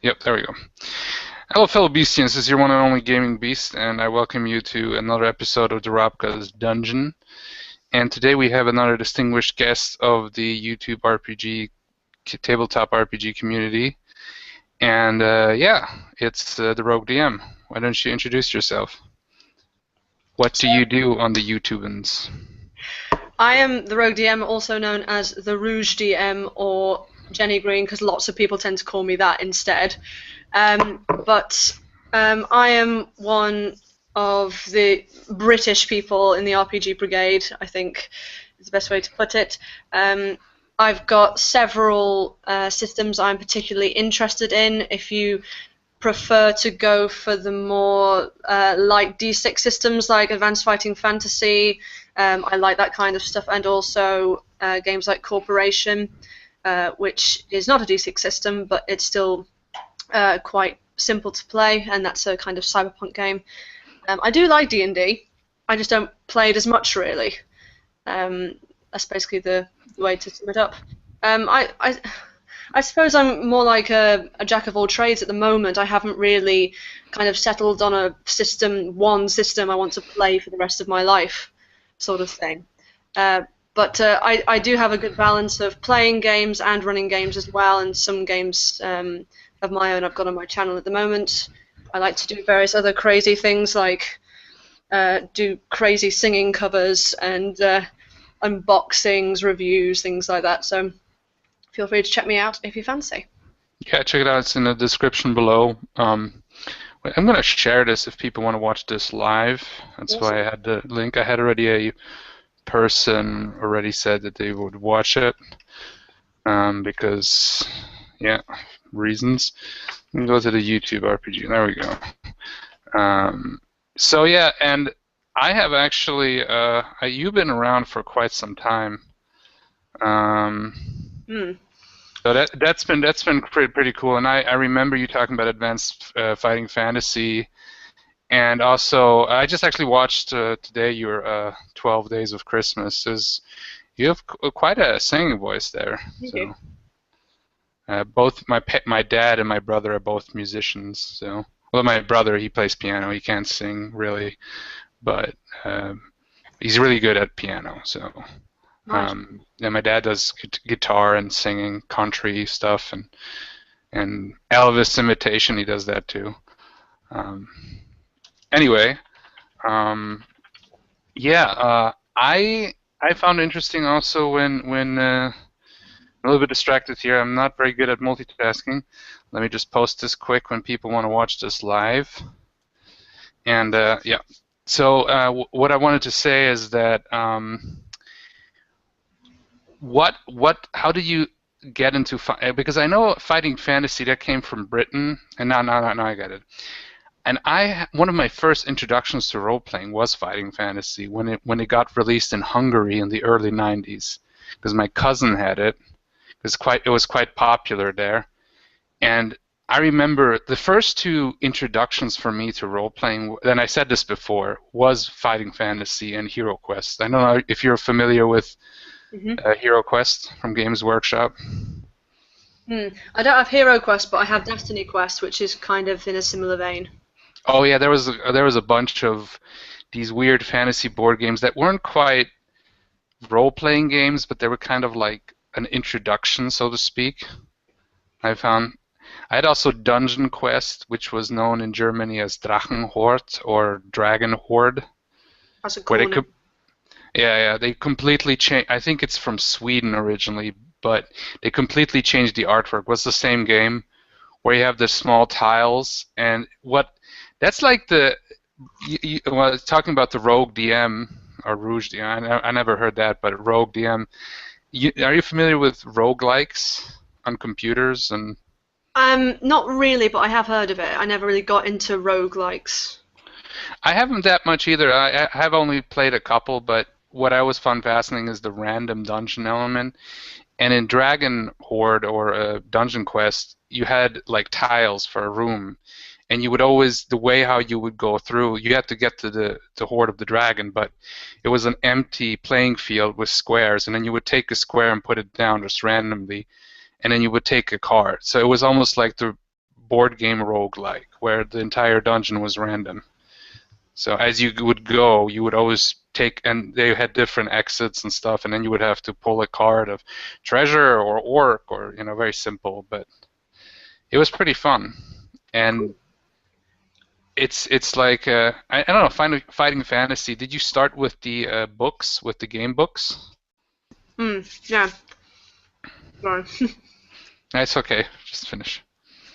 Yep, there we go. Hello, fellow Beastians. This is your one and only Gaming Beast, and I welcome you to another episode of Dorabka's Dungeon. And today we have another distinguished guest of the YouTube RPG, tabletop RPG community. And yeah, it's the Rogue DM. Why don't you introduce yourself? What do you do on the YouTubans? I am the Rogue DM, also known as the Rouge DM or Jenny Green, because lots of people tend to call me that instead. But I am one of the British people in the RPG Brigade, I think is the best way to put it. I've got several systems I'm particularly interested in. If you prefer to go for the more light D6 systems like Advanced Fighting Fantasy, I like that kind of stuff, and also games like Corporation, which is not a D6 system, but it's still quite simple to play, and that's a kind of cyberpunk game. I do like D&D, I just don't play it as much, really. That's basically the way to sum it up. I suppose I'm more like a jack of all trades at the moment. I haven't really kind of settled on one system I want to play for the rest of my life, sort of thing. But I do have a good balance of playing games and running games as well, and some games of my own I've got on my channel at the moment. I like to do various other crazy things, like do crazy singing covers and unboxings, reviews, things like that. So feel free to check me out if you fancy. Yeah, check it out. It's in the description below. I'm going to share this if people want to watch this live. That's Awesome. why I had the link. I had already a person already said that they would watch it because, yeah, reasons. Let me go to the YouTube RPG. There we go. So, yeah, and I have actually, you've been around for quite some time. So that's been pretty cool, and I remember you talking about Advanced Fighting Fantasy, and also I just actually watched today your 12 Days of Christmas. You have quite a singing voice there. Thank So you. both my dad and my brother are both musicians. So well, my brother, he plays piano. He can't sing really, but he's really good at piano. So. Nice. And my dad does guitar and singing, country stuff, and Elvis imitation. He does that too. Anyway, yeah, I found it interesting also when I'm a little bit distracted here. I'm not very good at multitasking. Let me just post this quick when people want to watch this live. And yeah, so what I wanted to say is that. How do you get into because I know fighting fantasy that came from Britain, and now I get it. And one of my first introductions to role playing was fighting fantasy when it got released in Hungary in the early '90s, because my cousin had it. It was quite popular there, and I remember the first two introductions for me to role playing, and I said this before, was fighting fantasy and Hero Quest. I don't know if you're familiar with. Hero Quest from Games Workshop. I don't have Hero Quest, but I have Destiny Quest, which is kind of in a similar vein. Oh yeah, there was a bunch of these weird fantasy board games that weren't quite role-playing games, but they were kind of like an introduction, so to speak. I had also Dungeon Quest, which was known in Germany as Drachenhort or Dragon Horde. That's a cool name. Yeah, they completely changed. I think it's from Sweden originally, but they completely changed the artwork. It was the same game where you have the small tiles, and that's like well, talking about the Rogue DM or Rouge DM. I never heard that, but Rogue DM. Are you familiar with roguelikes on computers? And Not really, but I have heard of it. I never really got into roguelikes. I haven't that much either. I have only played a couple, but what I always found fascinating is the random dungeon element. And in Dragon Horde or Dungeon Quest, you had like tiles for a room, and you would always the way how you would go through. You had to get to the Horde of the Dragon, but it was an empty playing field with squares, and then you would take a square and put it down just randomly, and then you would take a card. So it was almost like the board game roguelike, where the entire dungeon was random. So as you would go, you would always take, and they had different exits and stuff, and then you would have to pull a card of treasure or orc or, very simple, but it was pretty fun. And it's like, I don't know, fighting fantasy. Did you start with the books, with the game books? Yeah. Sorry. It's okay, just finish.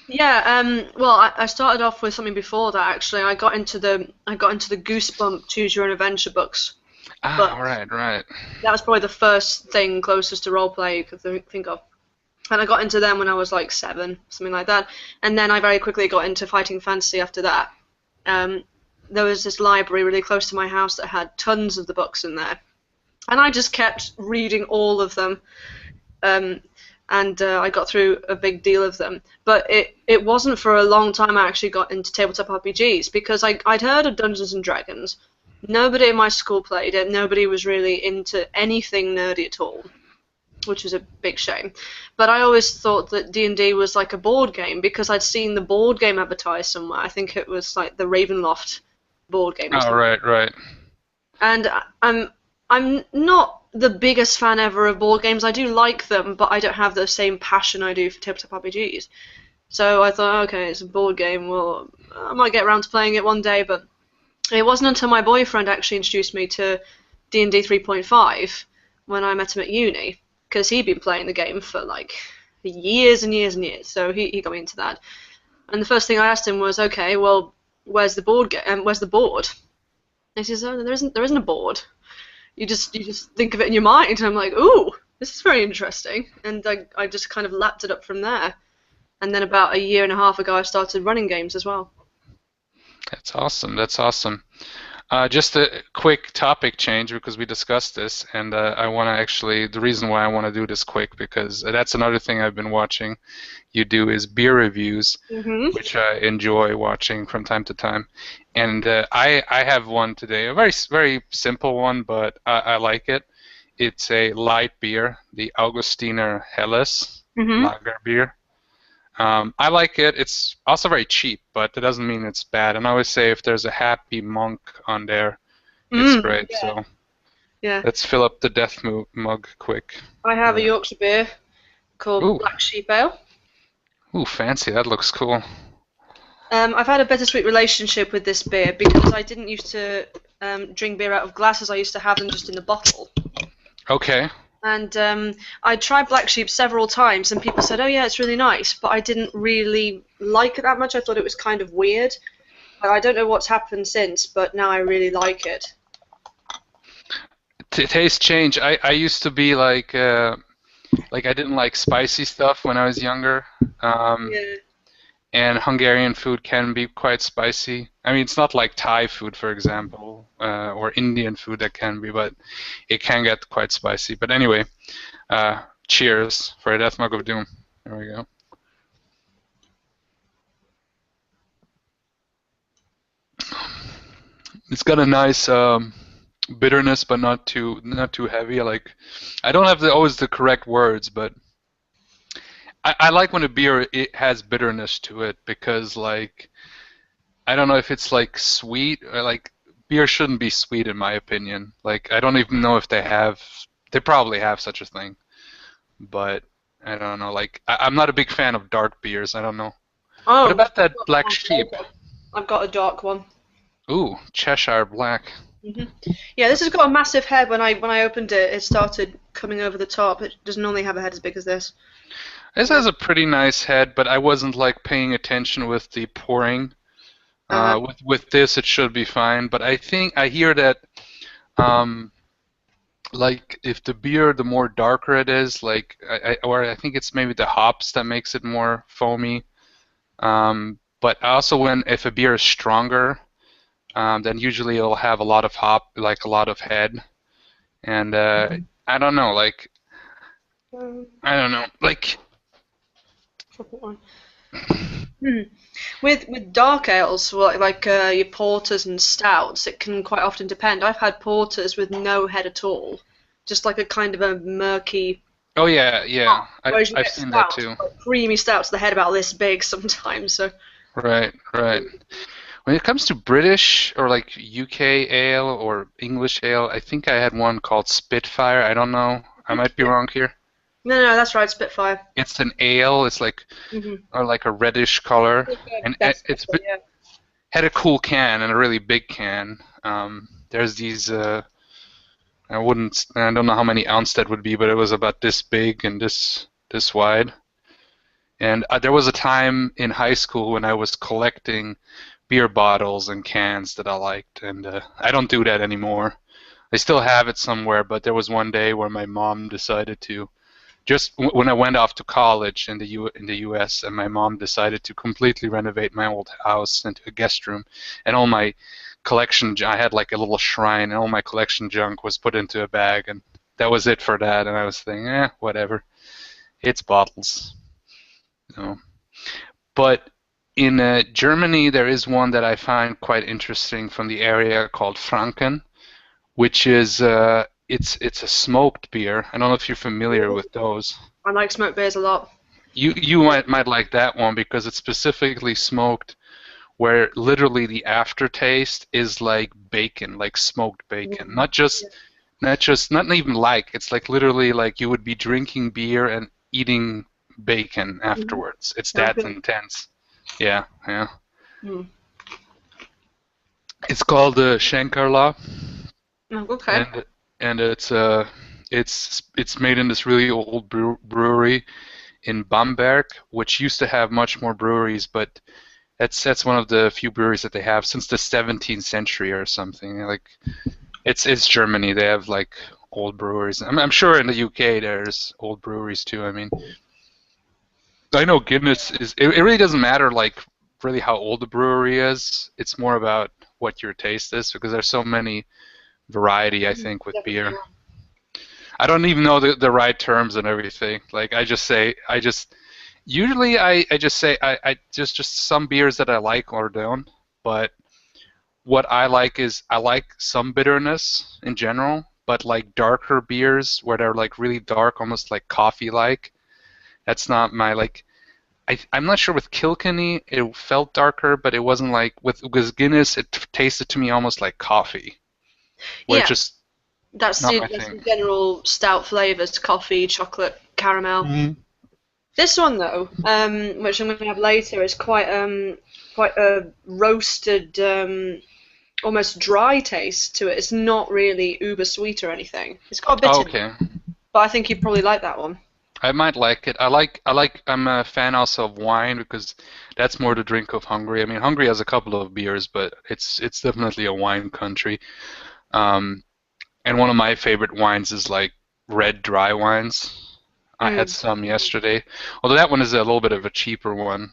Yeah, well, I started off with something before that actually. I got into the Goosebump Choose Your Own Adventure books, but Right. that was probably the first thing closest to roleplay you could think of. And I got into them when I was like 7, something like that. And then I very quickly got into fighting fantasy after that. There was this library really close to my house that had tons of the books in there, and I just kept reading all of them. And I got through a big deal of them. But it wasn't for a long time I actually got into tabletop RPGs, because I'd heard of Dungeons and Dragons. Nobody in my school played it. Nobody was really into anything nerdy at all, which was a big shame. But I always thought that D&D was like a board game, because I'd seen the board game advertised somewhere. I think it was like the Ravenloft board game. Oh, right. And I'm not the biggest fan ever of board games. I do like them, but I don't have the same passion I do for tabletop RPGs. So I thought, okay, it's a board game. Well, I might get around to playing it one day, but it wasn't until my boyfriend actually introduced me to D&D 3.5 when I met him at uni, because he'd been playing the game for like years and years and years. So he got me into that. And the first thing I asked him was, okay, well, where's the board game? Where's the board? And he says, oh, there isn't a board. You just think of it in your mind, and I'm like, ooh, this is very interesting, and I just kind of lapped it up from there. And then about a year and a half ago, I started running games as well. That's awesome. Just a quick topic change, because we discussed this, and I want to actually, the reason why I want to do this quick, because that's another thing I've been watching you do, is beer reviews, which I enjoy watching from time to time. And I have one today, a very, very simple one, but I like it. It's a light beer, the Augustiner Helles lager beer. I like it. It's also very cheap, but that doesn't mean it's bad. And I always say if there's a happy monk on there, it's great. Yeah. So yeah, let's fill up the death mug quick. I have a Yorkshire beer called Black Sheep Ale. Ooh, fancy. That looks cool. I've had a bittersweet relationship with this beer, because I didn't used to drink beer out of glasses. I used to have them just in the bottle. Okay. And I tried Black Sheep several times, and people said, oh yeah, it's really nice, but I didn't really like it that much. I thought it was kind of weird. I don't know what's happened since, but now I really like it. Taste change. I used to be like I didn't like spicy stuff when I was younger. And Hungarian food can be quite spicy. I mean, it's not like Thai food, for example, or Indian food that can be, but it can get quite spicy. But anyway, cheers for a Death Mug of Doom. There we go. It's got a nice bitterness, but not too heavy. I don't have always the correct words, but I like when a beer it has bitterness to it, because I don't know if it's like sweet, or beer shouldn't be sweet in my opinion. I don't even know if they probably have such a thing, but I don't know. I'm not a big fan of dark beers. I don't know. Oh, what about that Black Sheep? I've got a dark one. Ooh, Cheshire Black. Yeah, this has got a massive head. When I opened it, it started coming over the top. It doesn't normally have a head as big as this. This has a pretty nice head, but I wasn't paying attention with the pouring. With this, it should be fine. But I hear that, if the beer, the more darker it is, I think it's maybe the hops that makes it more foamy. But also if a beer is stronger, then usually it'll have a lot of hop, a lot of head, and I don't know, With dark ales, your porters and stouts, it can quite often depend. I've had porters with no head at all, just like a kind of a murky Oh yeah, yeah. Whereas you I've get seen that stouts, too. like creamy stouts, the head about this big sometimes. So Right, right. When it comes to British or like UK ale or English ale, I think I had one called Spitfire. I don't know. I might be yeah. wrong here. No, that's right, Spitfire. It's an ale. It's like Mm-hmm. or like a reddish color, and That's what, yeah. had a cool can and a really big can. There's these. I don't know how many ounce that would be, but it was about this big and this wide. And there was a time in high school when I was collecting beer bottles and cans that I liked, and I don't do that anymore. I still have it somewhere, but there was one day where my mom decided to when I went off to college in the U.S. and my mom decided to completely renovate my old house into a guest room, and all my collection I had like a little shrine, and all my collection junk was put into a bag, and that was it for that. And I was thinking, whatever, it's bottles, you know. But in Germany, there is one that I find quite interesting from the area called Franken, which is it's a smoked beer. I don't know if you're familiar with those. I like smoked beers a lot. You might like that one because it's specifically smoked where literally the aftertaste is like bacon, like smoked bacon. Mm. Not even like, it's like literally like you would be drinking beer and eating bacon Mm-hmm. afterwards. It's Sounds that good. intense. Yeah, yeah. Mm. It's called Schenkerla, Oh, okay. and it's made in this really old brewery in Bamberg, which used to have much more breweries, but that's one of the few breweries that they have since the 17th century or something. Like it's Germany. They have like old breweries. I'm sure in the UK there's old breweries too. I mean, I know Guinness is. It really doesn't matter like really how old the brewery is. It's more about what your taste is because there's so many variety. I think with Definitely. beer. I don't even know the right terms and everything. Like I just usually I just say I just some beers that I like or don't. But what I like is I like some bitterness in general, but like darker beers where they're like really dark, almost like coffee like. That's not my like I'm not sure with Kilkenny it felt darker, but it wasn't like with Guinness it tasted to me almost like coffee, where it's Yeah, just that's not the my that's thing. the general stout flavors: coffee, chocolate, caramel. Mhm. This one though, which I'm going to have later, is quite a roasted, almost dry taste to it. It's not really uber sweet or anything. It's got a bit Oh, in it, okay. but I think you'd probably like that one. I might like it. I'm a fan also of wine because that's more the drink of Hungary. I mean, Hungary has a couple of beers, but it's definitely a wine country. Um, and one of my favorite wines is like red dry wines. I had Mm. some yesterday, although that one is a little bit of a cheaper one.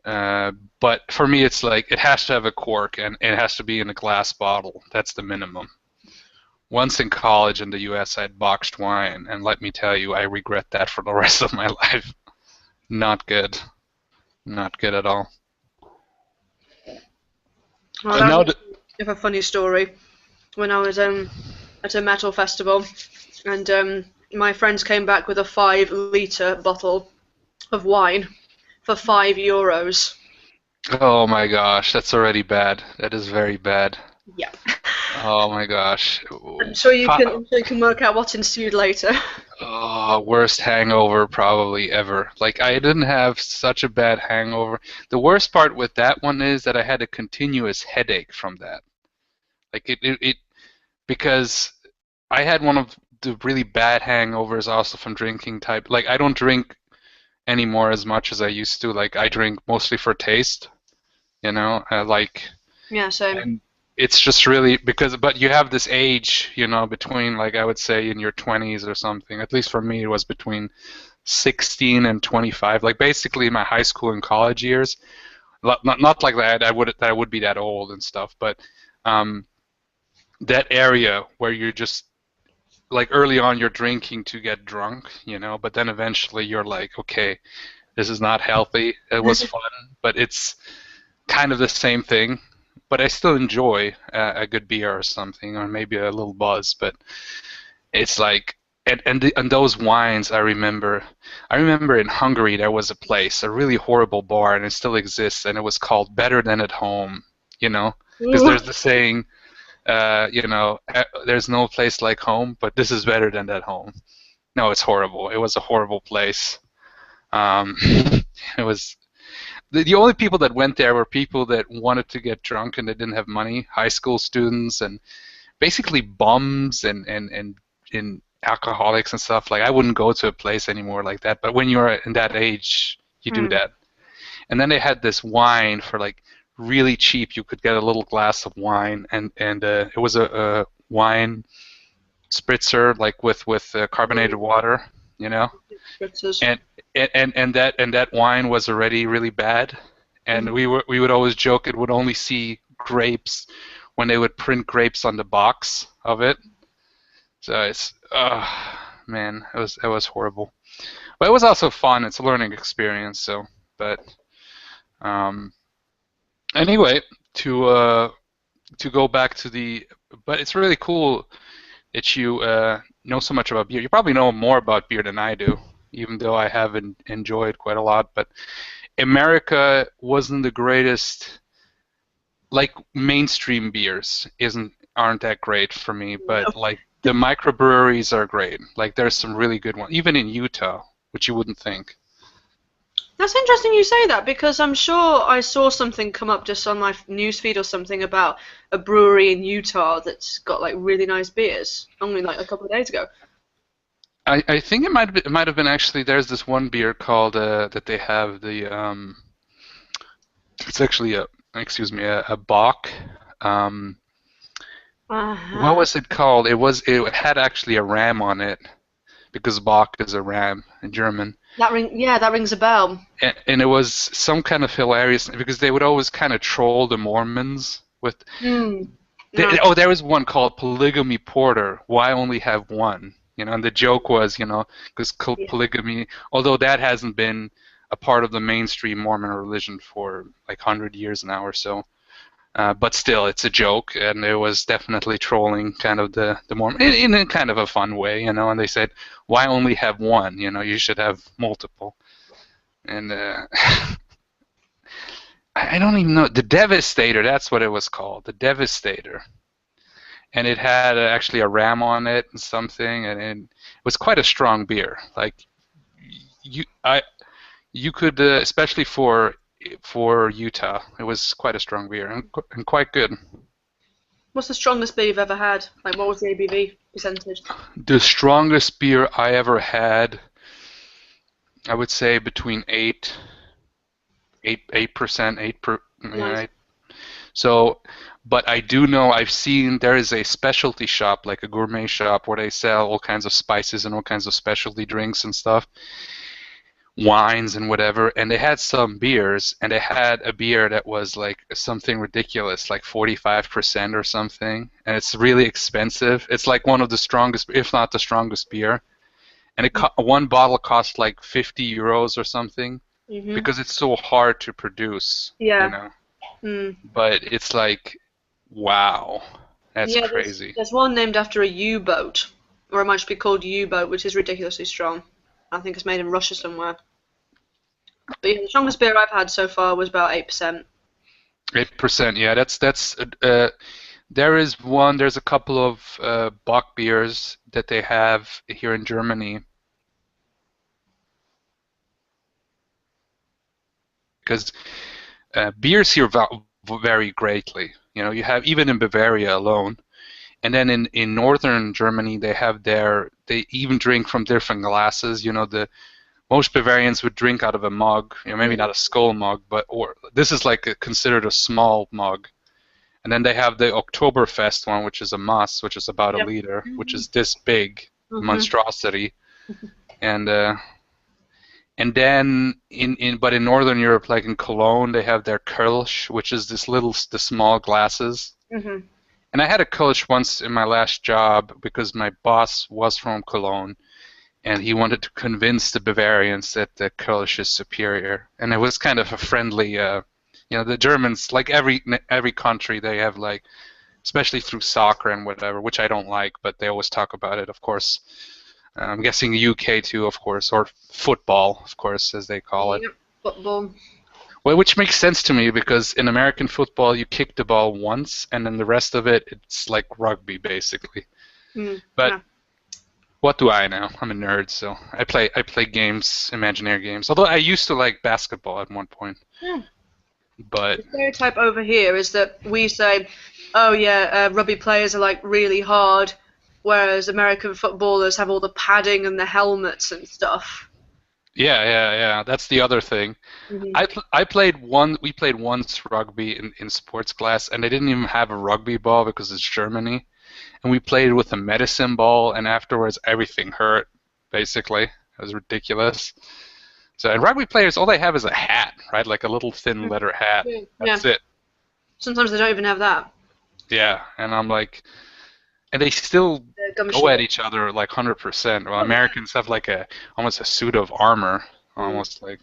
Uh, but for me, it's like it has to have a cork and it has to be in a glass bottle. That's the minimum. Once in college in the US, I had boxed wine, and let me tell you, I regret that for the rest of my life. Not good. Not good at all. Well, And that's now, a funny story. When I was at a metal festival, and my friends came back with a 5 liter bottle of wine for €5. oh my gosh, that's already bad. That is very bad. Yeah. Oh my gosh. I'm sure you can work out what ensued later. Oh, worst hangover probably ever. Like I didn't have such a bad hangover. The worst part with that one is that I had a continuous headache from that. Like it because I had one of the really bad hangovers also from drinking type. Like I don't drink anymore as much as I used to. Like I drink mostly for taste, you know. Yeah, same. And it's just really because, but you have this age, you know, between like I would say in your 20s or something. At least for me, it was between 16 and 25. Like basically my high school and college years. Not like that. I would be that old and stuff, but um, that area where you're just like early on you're drinking to get drunk, you know, but then eventually you're like, okay, this is not healthy. It was fun, but it's kind of the same thing. But I still enjoy a good beer or something, or maybe a little buzz. But it's like and those wines I remember in Hungary there was a place, a really horrible bar, and it still exists, and it was called Better Than at Home, you know, because Ooh. there's the saying, there's no place like home, but this is better than at home. No, it's horrible. It was a horrible place. It was the only people that went there were people that wanted to get drunk and they didn't have money, high school students and basically bums and alcoholics and stuff. Like I wouldn't go to a place anymore like that. But when you're in that age, you do Mm. that. And then they had this wine for like really cheap. You could get a little glass of wine, and it was a wine spritzer like with carbonated water, you know. Spritzers. And that wine was already really bad, and Mhm. we would always joke it would only see grapes when they would print grapes on the box of it. So it's man, it was horrible. But it was also fun. It's a learning experience. So, but um, anyway, to uh, to go back to but it's really cool that you know so much about beer. You probably know more about beer than I do, even though I haven't enjoyed quite a lot. But America wasn't the greatest. Like mainstream beers aren't that great for me, No. but like the microbreweries are great. Like there's some really good ones, even in Utah, which you wouldn't think. That's interesting you say that because I'm sure I saw something come up just on my newsfeed or something about a brewery in Utah that's got like really nice beers only like a couple of days ago. I think it might have been actually. There's this one beer called that they have it's actually a Bock. Um, what Uh-huh. was it called? It had actually a ram on it because Bock is a ram in German. That rings a bell. And it was some kind of hilarious because they would always kind of troll the Mormons with. Hmm. No. There was one called Polygamy Porter. Why only have one? And the joke was, because Yeah. polygamy, although that hasn't been a part of the mainstream Mormon religion for like 100 years now or so. But still, it's a joke, and it was definitely trolling kind of the Mormon in a kind of a fun way, And they said, "Why only have one? You should have multiple." And I don't even know the Devastator. That's what it was called, the Devastator, and it had actually a ram on it and something, and it was quite a strong beer. Like I you could especially for Utah, it was quite a strong beer and quite good. What's the strongest beer you've ever had? Like, what was the ABV percentage? The strongest beer I ever had, I would say between 8%, 8 per. Nice. Yeah, so, but I do know I've seen there is a specialty shop, like a gourmet shop, where they sell all kinds of spices and all kinds of specialty drinks and stuff, wines and whatever. And they had some beers, and they had a beer that was like something ridiculous, like 45% or something, and it's really expensive. It's like one of the strongest, if not the strongest beer. And one bottle cost like 50 euros or something Mhm. because it's so hard to produce, Yeah. Mm. But it's like, wow, that's Yeah. There's crazy. there's one named after a U-boat, or it might just be called U-boat, which is ridiculously strong. I think it's made in Russia somewhere. But yeah, the strongest beer I've had so far was about 8%. 8%, yeah, that's. There is one. There's a couple of Bock beers that they have here in Germany because beers here vary greatly. You have even in Bavaria alone, and then in northern Germany they even drink from different glasses. Most Bavarians would drink out of a mug, maybe Mm. not a skull mug, or this is like considered a small mug. And then they have the Oktoberfest one, which is a Mass, which is about a Yep. liter, which is this big, Mhm. monstrosity. And then in Northern Europe, like in Cologne, they have their Kölsch, which is the small glasses. Mhm. And I had a Kölsch once in my last job because my boss was from Cologne, and he wanted to convince the Bavarians that the Kölsch is superior. And it was kind of a friendly, the Germans, like every country, they have like, especially through soccer and whatever, which I don't like, but they always talk about it, of course. I'm guessing UK too, of course, or football, of course, as they call it. Yep, football. Well, which makes sense to me because in American football, you kick the ball once, and then the rest of it, it's like rugby, basically. But Yeah. what do I know? I'm a nerd, so I play games, imaginary games. Although I used to like basketball at one point, Yeah. but The stereotype over here is that we say, oh yeah, rugby players are like really hard, whereas American footballers have all the padding and the helmets and stuff. yeah, that's the other thing. Hmm. I played one. We played once rugby in sports class, and they didn't even have a rugby ball because it's Germany. And we played with a medicine ball, and afterwards everything hurt. Basically, it was ridiculous. So, and rugby players, all they have is a hat, right? Like a little thin leather hat. Yeah. That's it. Sometimes they don't even have that. Yeah, and I'm like, and they still The gum go at shield. each other like 100%. Well, Oh, yeah. Americans have like almost a suit of armor, Mm. almost like.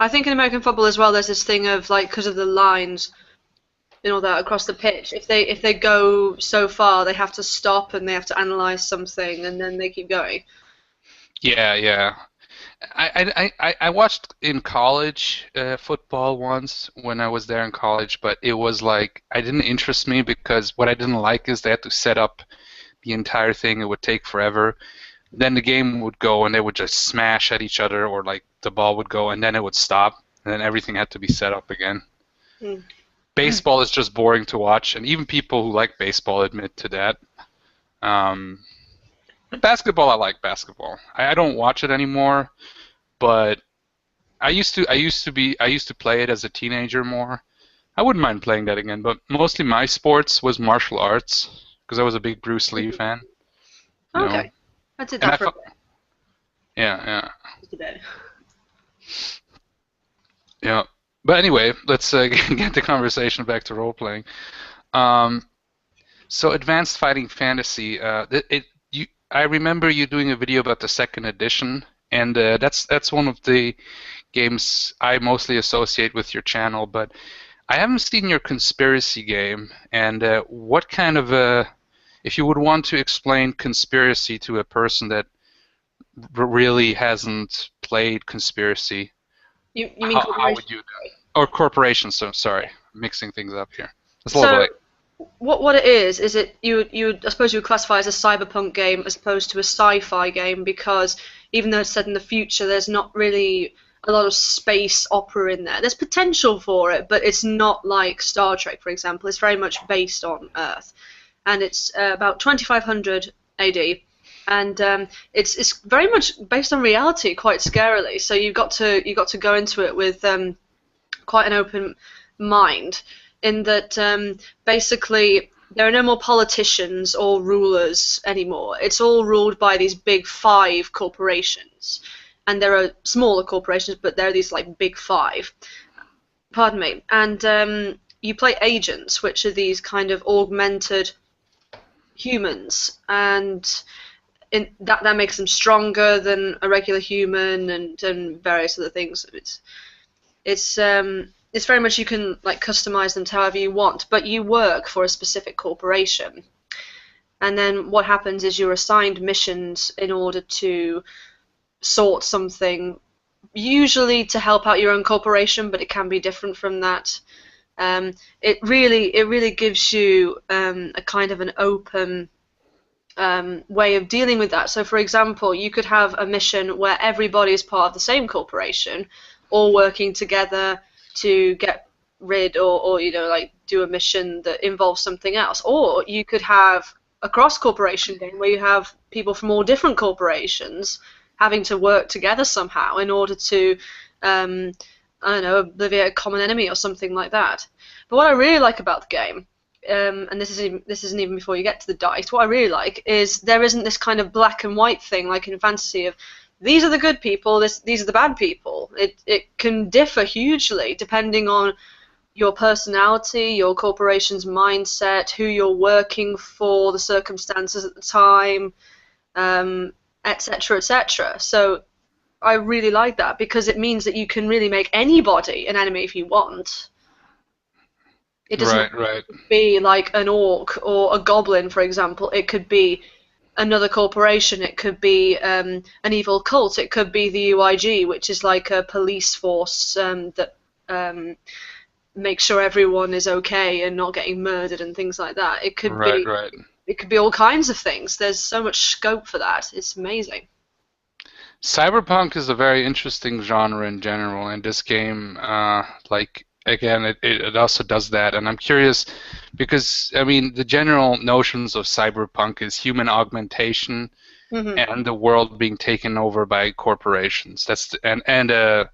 I think in American football as well, there's this thing of like because of the lines and all that across the pitch. If they go so far, they have to stop and they have to analyze something, and then they keep going. Yeah. I watched in college football once when I was there in college, but it was like I didn't interest me because what I didn't like is they had to set up the entire thing. It would take forever. Then the game would go and they would just smash at each other, or like the ball would go and then it would stop, and then everything had to be set up again. Mm. Baseball is just boring to watch, and even people who like baseball admit to that. Um, Basketball, I like basketball. I don't watch it anymore, but I used to play it as a teenager more. I wouldn't mind playing that again, but mostly my sports was martial arts because I was a big Bruce Lee fan, you know. Okay, I did And that I for a thought, bit. yeah, Just a bit. yeah. But anyway, let's get the conversation back to role playing. Um, so advanced fighting fantasy, I remember you doing a video about the second edition, and that's one of the games I mostly associate with your channel, but I haven't seen your conspiracy game, and what kind of if you would want to explain conspiracy to a person that really hasn't played conspiracy, You mean how corporation? would you do it? Or corporation, so sorry, mixing things up here. It's a little bit So like, what it is it you I suppose you would classify as a cyberpunk game as opposed to a sci-fi game because even though it's set in the future, there's not really a lot of space opera in there. There's potential for it, but it's not like Star Trek, for example. It's very much based on Earth, and it's about 2500 AD, and it's very much based on reality, quite scarily. So you got to go into it with quite an open mind in that basically there are no more politicians or rulers anymore. It's all ruled by these big five corporations. And there are smaller corporations, but there are these like big five. Pardon me. And you play agents, which are these kind of augmented humans. And that makes them stronger than a regular human and various other things. It's very much you can like customize them to however you want, but you work for a specific corporation. And then what happens is you're assigned missions in order to sort something, usually to help out your own corporation, but it can be different from that. It really gives you a kind of an open way of dealing with that. So, for example, you could have a mission where everybody is part of the same corporation, all working together to get rid or like do a mission that involves something else. Or you could have a cross-corporation game where you have people from all different corporations having to work together somehow in order to, I don't know, alleviate a common enemy or something like that. But what I really like about the game, and this isn't even before you get to the dice, what I really like is there isn't this kind of black and white thing like in fantasy of these are the good people, these are the bad people. It can differ hugely depending on your personality, your corporation's mindset, who you're working for, the circumstances at the time, etc., etc. So I really like that because it means that you can really make anybody an enemy if you want. It doesn't right. be like an orc or a goblin, for example. It could be another corporation. It could be an evil cult. It could be the UIG, which is like a police force that makes sure everyone is okay and not getting murdered and things like that. It could Right, be right. it could be all kinds of things. There's so much scope for that. It's amazing. Cyberpunk is a very interesting genre in general, and this game, like again, it also does that. And I'm curious because I mean the general notions of cyberpunk is human augmentation Hmm. and the world being taken over by corporations. That's the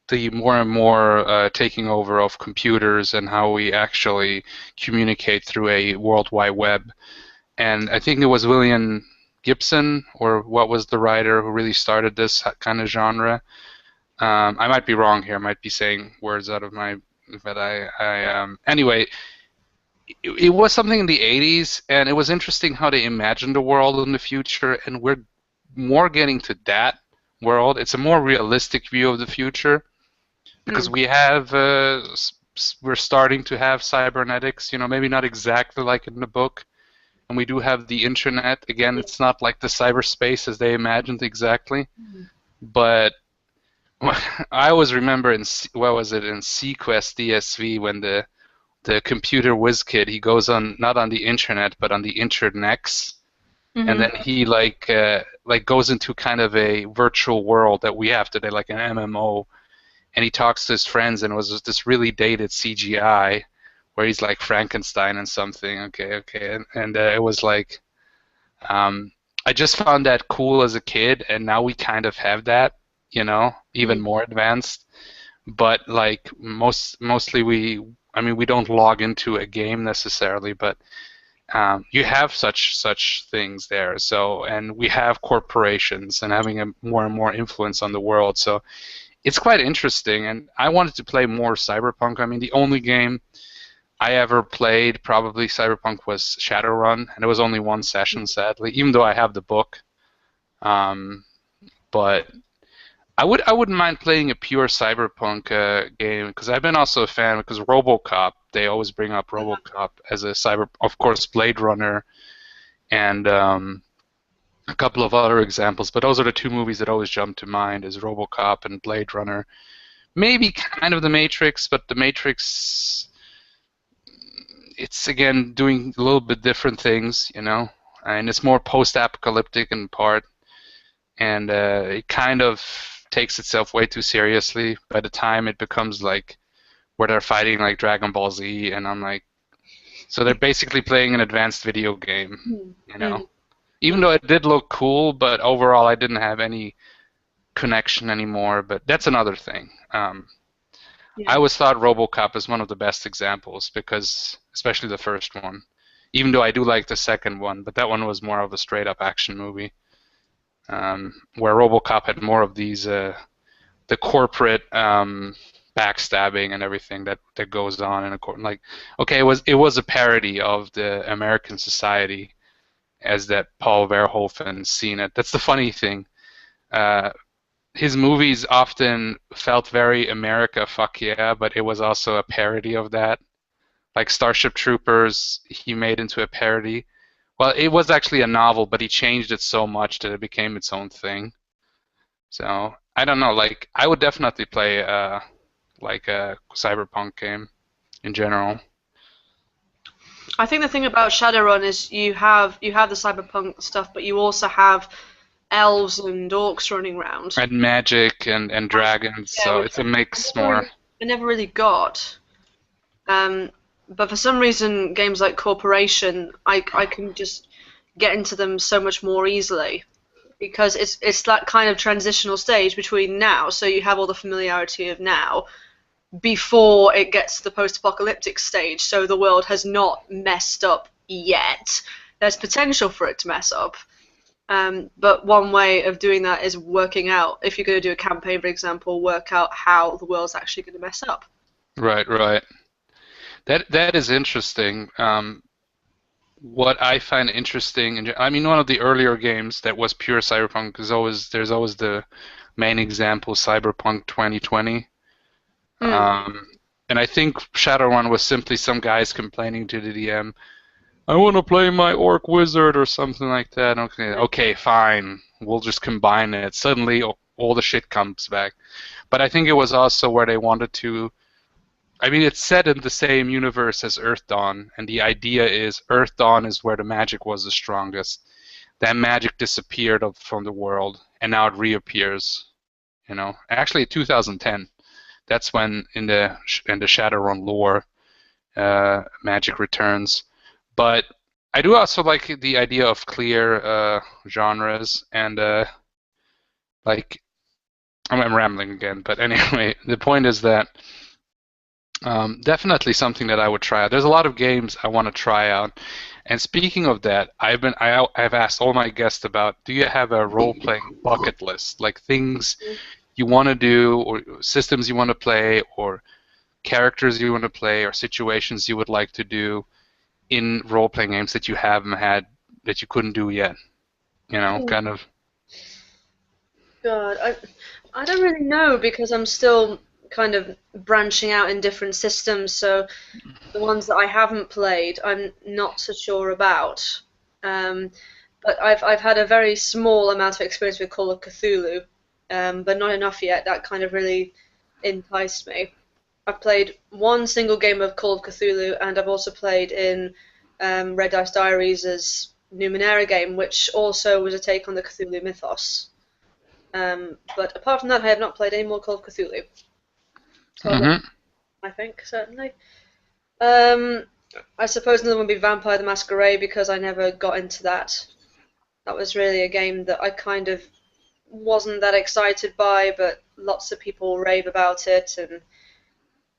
the more and more taking over of computers and how we actually communicate through a World Wide Web. And I think it was William Gibson, or what was the writer who really started this kind of genre. I might be wrong here. I might be saying words out of my, but anyway, it was something in the 80s, and it was interesting how they imagined the world in the future, and we're more getting to that world. It's a more realistic view of the future because Mm. we have we're starting to have cybernetics, maybe not exactly like in the book, and we do have the internet. Again, it's not like the cyberspace as they imagined exactly, but I always remember in what was it in Sequest DSV when the computer whiz kid, he goes on not on the internet but on the internex, and Hmm. then he like goes into kind of a virtual world that we have today, like an MMO, and he talks to his friends, and it was this really dated CGI where he's like Frankenstein and something. Okay, and it was like I just found that cool as a kid, and now we kind of have that, even Mm. more advanced. But like mostly I mean, we don't log into a game necessarily, but you have such things there. So, and we have corporations and having a more and more influence on the world. So it's quite interesting, and I wanted to play more Cyberpunk. I mean, the only game I ever played probably Cyberpunk was Shadowrun, and it was only one session, sadly, even though I have the book. Um, but I wouldn't mind playing a pure Cyberpunk game because I've been also a fan because RoboCop, they always bring up RoboCop as a of course Blade Runner and a couple of other examples, but those are the two movies that always jump to mind is RoboCop and Blade Runner. Maybe kind of The Matrix, but The Matrix, it's again doing a little bit different things, and it's more post-apocalyptic in part, and it kind of takes itself way too seriously. By the time it becomes like where they're fighting like Dragon Ball Z, and I'm like, so they're basically playing an advanced video game, Mm. you know. Mm. Even though it did look cool, but overall I didn't have any connection anymore. But that's another thing. I Yeah. always thought RoboCop is one of the best examples because, especially the first one, even though I do like the second one, but that one was more of a straight-up action movie, where RoboCop had more of these the corporate backstabbing and everything that goes on in a court. Like, okay, it was a parody of the American society as that Paul Verhoeven seen it. That's the funny thing. Uh, his movies often felt very America, fuck yeah, but it was also a parody of that. Like Starship Troopers, he made into a parody. Well, it was actually a novel, but he changed it so much that it became its own thing. So I don't know. Like I would definitely play like a cyberpunk game in general. I think the thing about Shadowrun is you have the cyberpunk stuff, but you also have elves and orcs running around. And magic and dragons, Yeah, so which it's a I mix never more. really, I never really got. But for some reason, games like Corporation, I can just get into them so much more easily because it's that kind of transitional stage between now. So you have all the familiarity of now before it gets to the post-apocalyptic stage. So the world has not messed up yet. There's potential for it to mess up. But one way of doing that is working out, if you're going to do a campaign, for example, work out how the world's actually going to mess up. Right, right. That is interesting. What I find interesting, and I mean, one of the earlier games that was pure cyberpunk is always there's always the main example, Cyberpunk 2020. Mm. And I think Shadowrun was simply some guys complaining to the DM, I want to play my orc wizard or something like that. Okay, fine. We'll just combine it. Suddenly, all the shit comes back. But I think it was also where they wanted to. I mean, it's set in the same universe as Earth Dawn, and the idea is Earth Dawn is where the magic was the strongest. That magic disappeared from the world, and now it reappears. Actually, 2010. That's when in the Shadowrun lore, magic returns. But I do also like the idea of clear genres, and like I'm rambling again, but anyway, the point is that definitely something that I would try out. There's a lot of games I want to try out. And speaking of that, I've asked all my guests about, do you have a role-playing bucket list, like things you want to do, or systems you want to play, or characters you want to play, or situations you would like to do in role-playing games that you haven't had, that you couldn't do yet? Kind of. God, I don't really know because I'm still kind of branching out in different systems. So the ones that I haven't played, I'm not so sure about. Um, but I've had a very small amount of experience with Call of Cthulhu, but not enough yet. That kind of really enticed me. I've played one single game of Call of Cthulhu, and I've also played in Red Dice Diaries' Numenera game, which also was a take on the Cthulhu mythos. But apart from that, I have not played any more Call of Cthulhu. Mm-hmm. I think, certainly. Um, I suppose another one would be Vampire the Masquerade because I never got into that. That was really a game that I kind of wasn't that excited by, but lots of people rave about it, and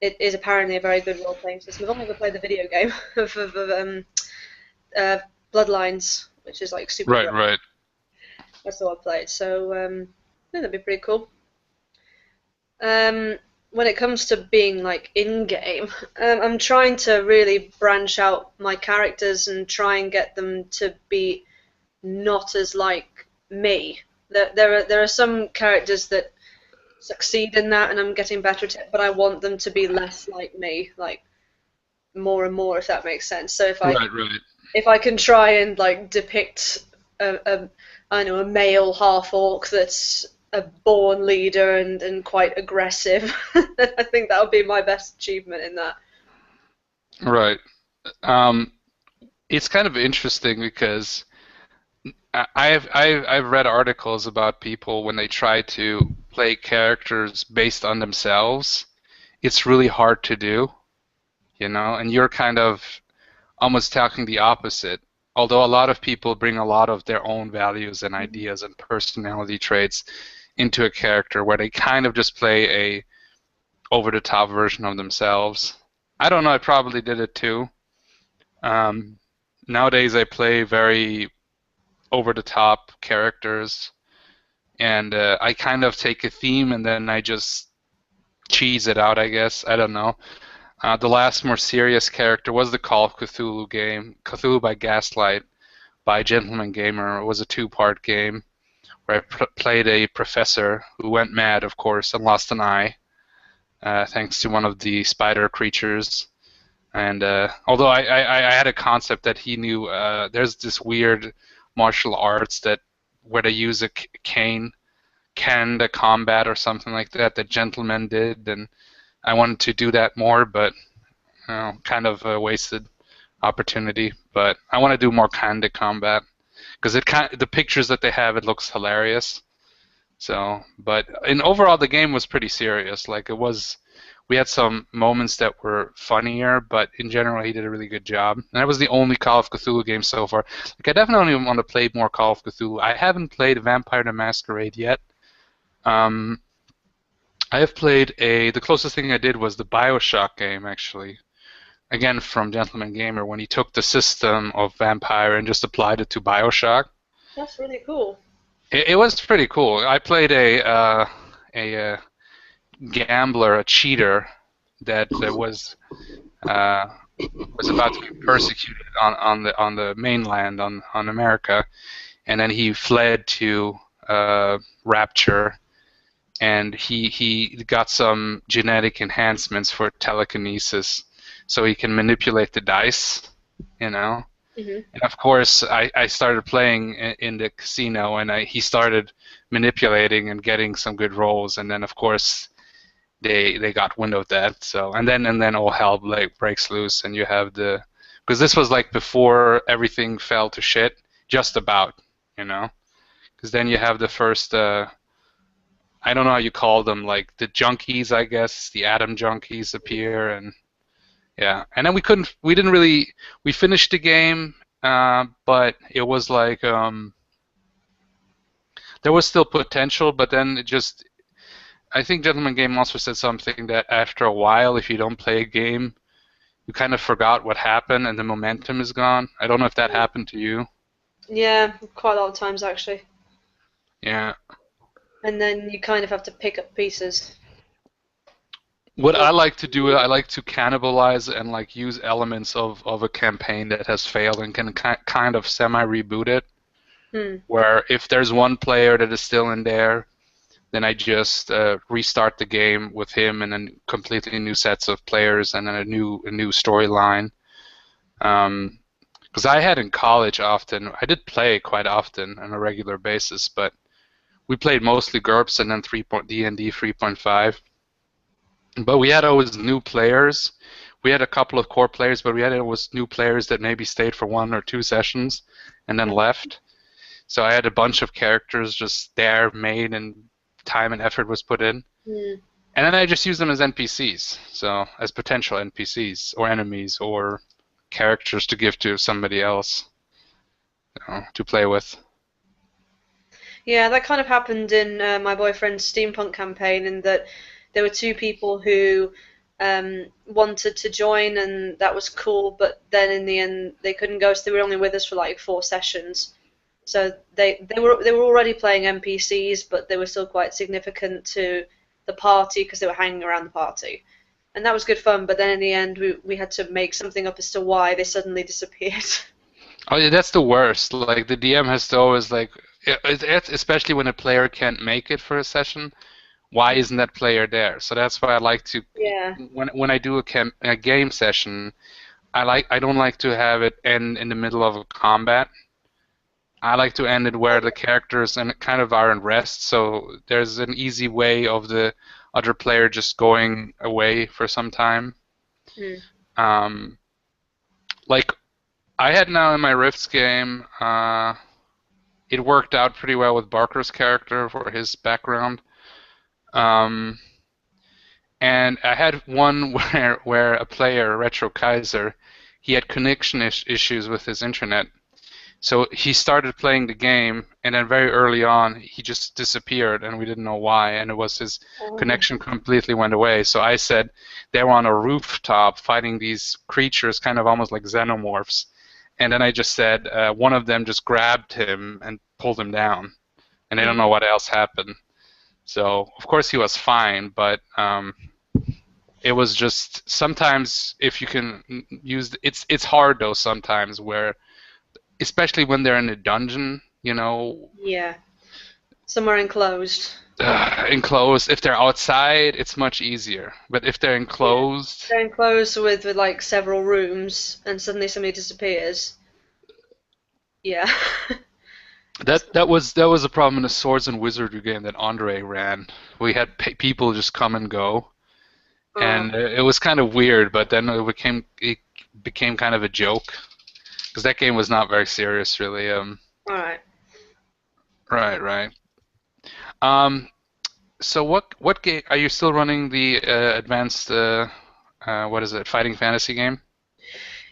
it is apparently a very good role-playing system. I've only ever played the video game of uh, Bloodlines, which is like super Right, great. right. That's all I've played, so I think that'd be pretty cool. Um, when it comes to being like in game, I'm trying to really branch out my characters and try and get them to be not as like me. There are some characters that succeed in that, and I'm getting better at it. But I want them to be less like me, like more and more, if that makes sense. So Right, right. if I can try and like depict a I don't know, a male half orc that's a born leader and quite aggressive. I think that would be my best achievement in that. Right. Um, it's kind of interesting because I've read articles about people when they try to play characters based on themselves. It's really hard to do, and you're kind of almost talking the opposite. Although a lot of people bring a lot of their own values and ideas and personality traits into a character where they kind of just play a over-the-top version of themselves. I don't know, I probably did it too. Um, Nowadays I play very over-the-top characters, and I kind of take a theme and then I just cheese it out, I guess. I don't know. The last more serious character was the Call of Cthulhu game, Cthulhu by Gaslight, by Gentleman Gamer. It was a two-part game where I played a professor who went mad, of course, and lost an eye, thanks to one of the spider creatures. And although I had a concept that he knew, there's this weird martial arts that where they use a cane, the combat or something like that Gentleman did, and I wanted to do that more, but kind of a wasted opportunity. But I want to do more candid combat because the pictures that they have, it looks hilarious. So, but in overall, the game was pretty serious. Like it was, we had some moments that were funnier, but in general, he did a really good job. And that was the only Call of Cthulhu game so far. Like I definitely want to play more Call of Cthulhu. I haven't played Vampire the Masquerade yet. Um, I have played the closest thing I did was the BioShock game, actually. Again, from Gentleman Gamer, when he took the system of Vampire and just applied it to BioShock. That's really cool. It was pretty cool. I played a gambler, a cheater that was about to be persecuted on the mainland on America, and then he fled to Rapture, and he got some genetic enhancements for telekinesis, so he can manipulate the dice, you know. Mhm. And of course, I started playing in the casino, and he started manipulating and getting some good rolls, and then of course they got wind of that. So and then all hell breaks loose, and you have the because this was like before everything fell to shit, just about, you know. Because then you have the first I don't know how you call them, like the junkies, I guess, the atom junkies appear, and yeah, and then we didn't really, we finished the game, but it was like there was still potential, but then it just, I think Gentleman Game also said something that after a while, if you don't play a game, you kind of forgot what happened and the momentum is gone. I don't know if that happened to you. Yeah, quite a lot of times actually. Yeah. And then you kind of have to pick up pieces. What I like to do, I like to cannibalize and like use elements of a campaign that has failed and can kind of semi-reboot it. Hmm. Where if there's one player that is still in there, then I just restart the game with him and then completely new sets of players and then a new storyline. Because I had in college often, I did play quite often on a regular basis, but we played mostly GURPS and then 3. D&D 3.5. But we had always new players. We had a couple of core players, but we had always new players that maybe stayed for 1 or 2 sessions and then left. So I had a bunch of characters just there made and time and effort was put in. Hmm. And then I just use them as NPCs, so as potential NPCs or enemies or characters to give to somebody else, to play with. Yeah, that kind of happened in my boyfriend's steampunk campaign, in that there were two people who wanted to join, and that was cool. But then in the end, they couldn't go, so they were only with us for like 4 sessions. So they were already playing NPCs, but they were still quite significant to the party because they were hanging around the party, and that was good fun. But then in the end, we had to make something up as to why they suddenly disappeared. Oh yeah, that's the worst. Like the DM has to always like, especially when a player can't make it for a session. Why isn't that player there? So that's why I like to, Yeah. when I do a game session, I don't like to have it end in the middle of a combat. I like to end it where the characters and kind of are in rest, so there's an easy way of the other player just going away for some time. Mm. Um, like I had now in my Rifts game, it worked out pretty well with Barker's character for his background. Um, and I had one where a player, Retro Kaiser, he had connection issues with his internet. So he started playing the game, and then very early on, he just disappeared, and we didn't know why. And it was his Oh. connection completely went away. So I said they were on a rooftop fighting these creatures, kind of almost like xenomorphs. And then I just said one of them just grabbed him and pulled him down, and I don't know Mm. what else happened. So of course he was fine, but it was just sometimes if you can use it's hard though sometimes where especially when they're in a dungeon, Yeah. Somewhere enclosed. enclosed. If they're outside, it's much easier. But if they're Yeah. enclosed, They're enclosed with like several rooms, and suddenly somebody disappears. Yeah. that was a problem in the Swords and Wizardry game that Andre ran. We had people just come and go, Oh, and it was kind of weird. But then it became kind of a joke because that game was not very serious, really. all right. Right, right. Um, so what game are you still running the advanced what is it, fighting fantasy game?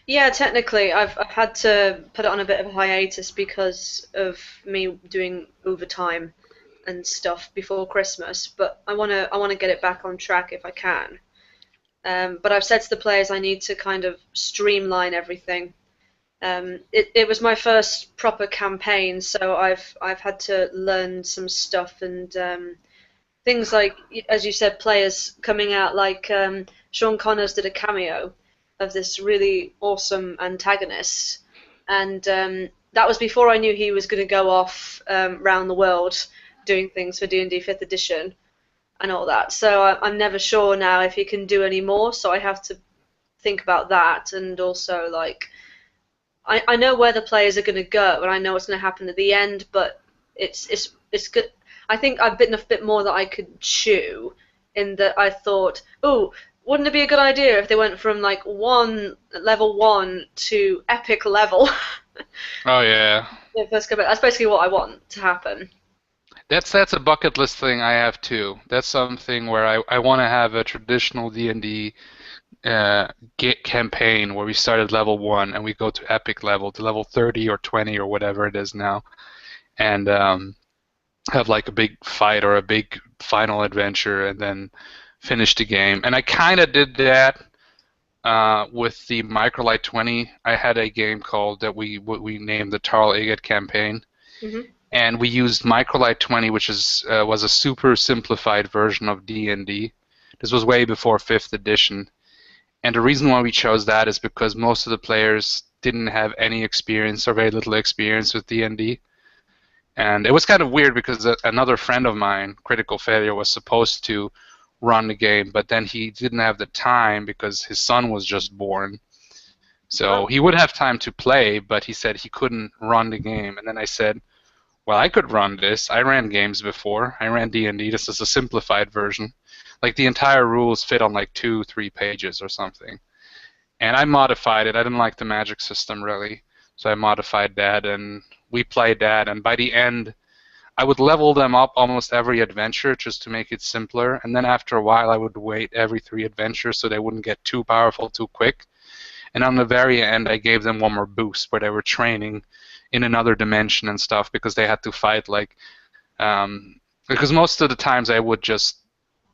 Yeah, technically, I've had to put it on a bit of a hiatus because of me doing overtime and stuff before Christmas. But I wanna get it back on track if I can. But I've said to the players I need to kind of streamline everything. It was my first proper campaign, so I've had to learn some stuff, and things like, as you said, players coming out, like Sean Connors did a cameo of this really awesome antagonist, and that was before I knew he was going to go off around the world doing things for D&D 5th edition and all that. So I'm never sure now if he can do any more. So I have to think about that, and also like I know where the players are going to go, and I know what's going to happen at the end, but it's good. I think I've bitten a bit more that I could chew, in that I thought, oh, wouldn't it be a good idea if they went from like level one to epic level? Oh yeah. That's basically what I want to happen. That's a bucket list thing I have too. That's something where I want to have a traditional D&D campaign where we start at level 1 and we go to epic level, to level 30 or 20 or whatever it is now, and have like a big fight or a big final adventure and then finish the game. And I kind of did that with the Microlight 20. I had a game called that we named the Tarl Agat campaign, Hmm. and we used Microlight 20, which was a super simplified version of D&D. This was way before 5th edition. And the reason why we chose that is because most of the players didn't have any experience or very little experience with D&D. And it was kind of weird because another friend of mine, Critical Failure, was supposed to run the game, but then he didn't have the time because his son was just born. So Oh, he would have time to play, but he said he couldn't run the game. And then I said, well, I could run this. I ran games before. I ran D&D. This is a simplified version. Like the entire rules fit on like 2-3 pages or something. And I modified it. I didn't like the magic system really, so I modified that, and we played that. And by the end, I would level them up almost every adventure just to make it simpler. And then after a while, I would wait every 3 adventures so they wouldn't get too powerful too quick. And on the very end, I gave them one more boost where they were training in another dimension and stuff because they had to fight like because most of the times I would just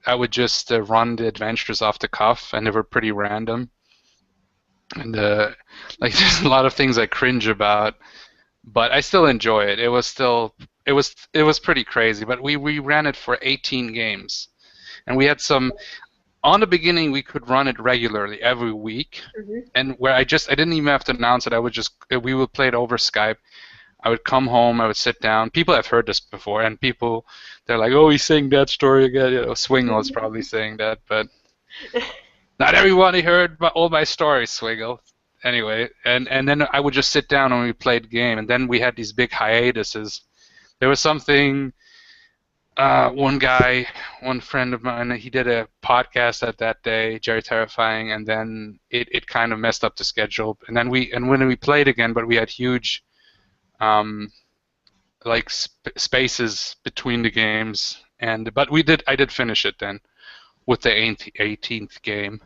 run the adventures off the cuff and they were pretty random. And like there's a lot of things I cringe about, but I still enjoy it. It was pretty crazy, but we ran it for 18 games. And we had some on the beginning we could run it regularly every week, hmm. and where I didn't even have to announce it. We would play it over Skype. I would come home, I would sit down. People have heard this before, and they're like, "Oh, he's saying that story again." Swingle is probably saying that, but not everybody heard all my stories, Swiggle. Anyway, and then I would just sit down and we played the game, and then we had these big hiatuses. There was something. One friend of mine, he did a podcast at that day, Jerry Terrifying, and then it kind of messed up the schedule. And then when we played again, but we had huge um, like spaces between the games, but I did finish it then with the 18th game.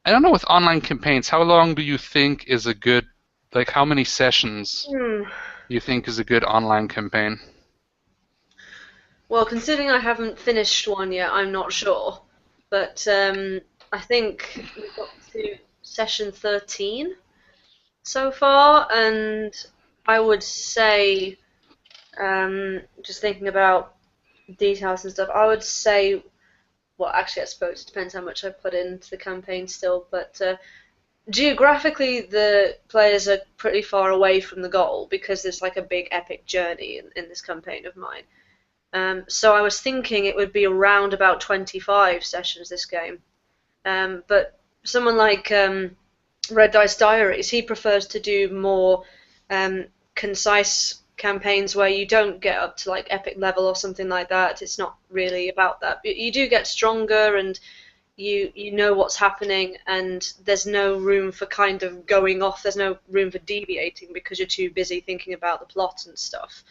I don't know with online campaigns, how long do you think is a good, like how many sessions Hmm. do you think is a good online campaign? Well, considering I haven't finished one yet, I'm not sure. But I think we've got to session 13 so far, and I would say, just thinking about details and stuff, I would say, well, actually, I suppose it depends how much I put into the campaign still, but geographically, the players are pretty far away from the goal because there's like a big epic journey in this campaign of mine. So I was thinking it would be around about 25 sessions this game. But someone like Red Dice Diaries, he prefers to do more concise campaigns where you don't get up to like epic level or something like that. It's not really about that. You do get stronger and you know what's happening, and there's no room for kind of going off. There's no room for deviating because you're too busy thinking about the plot and stuff.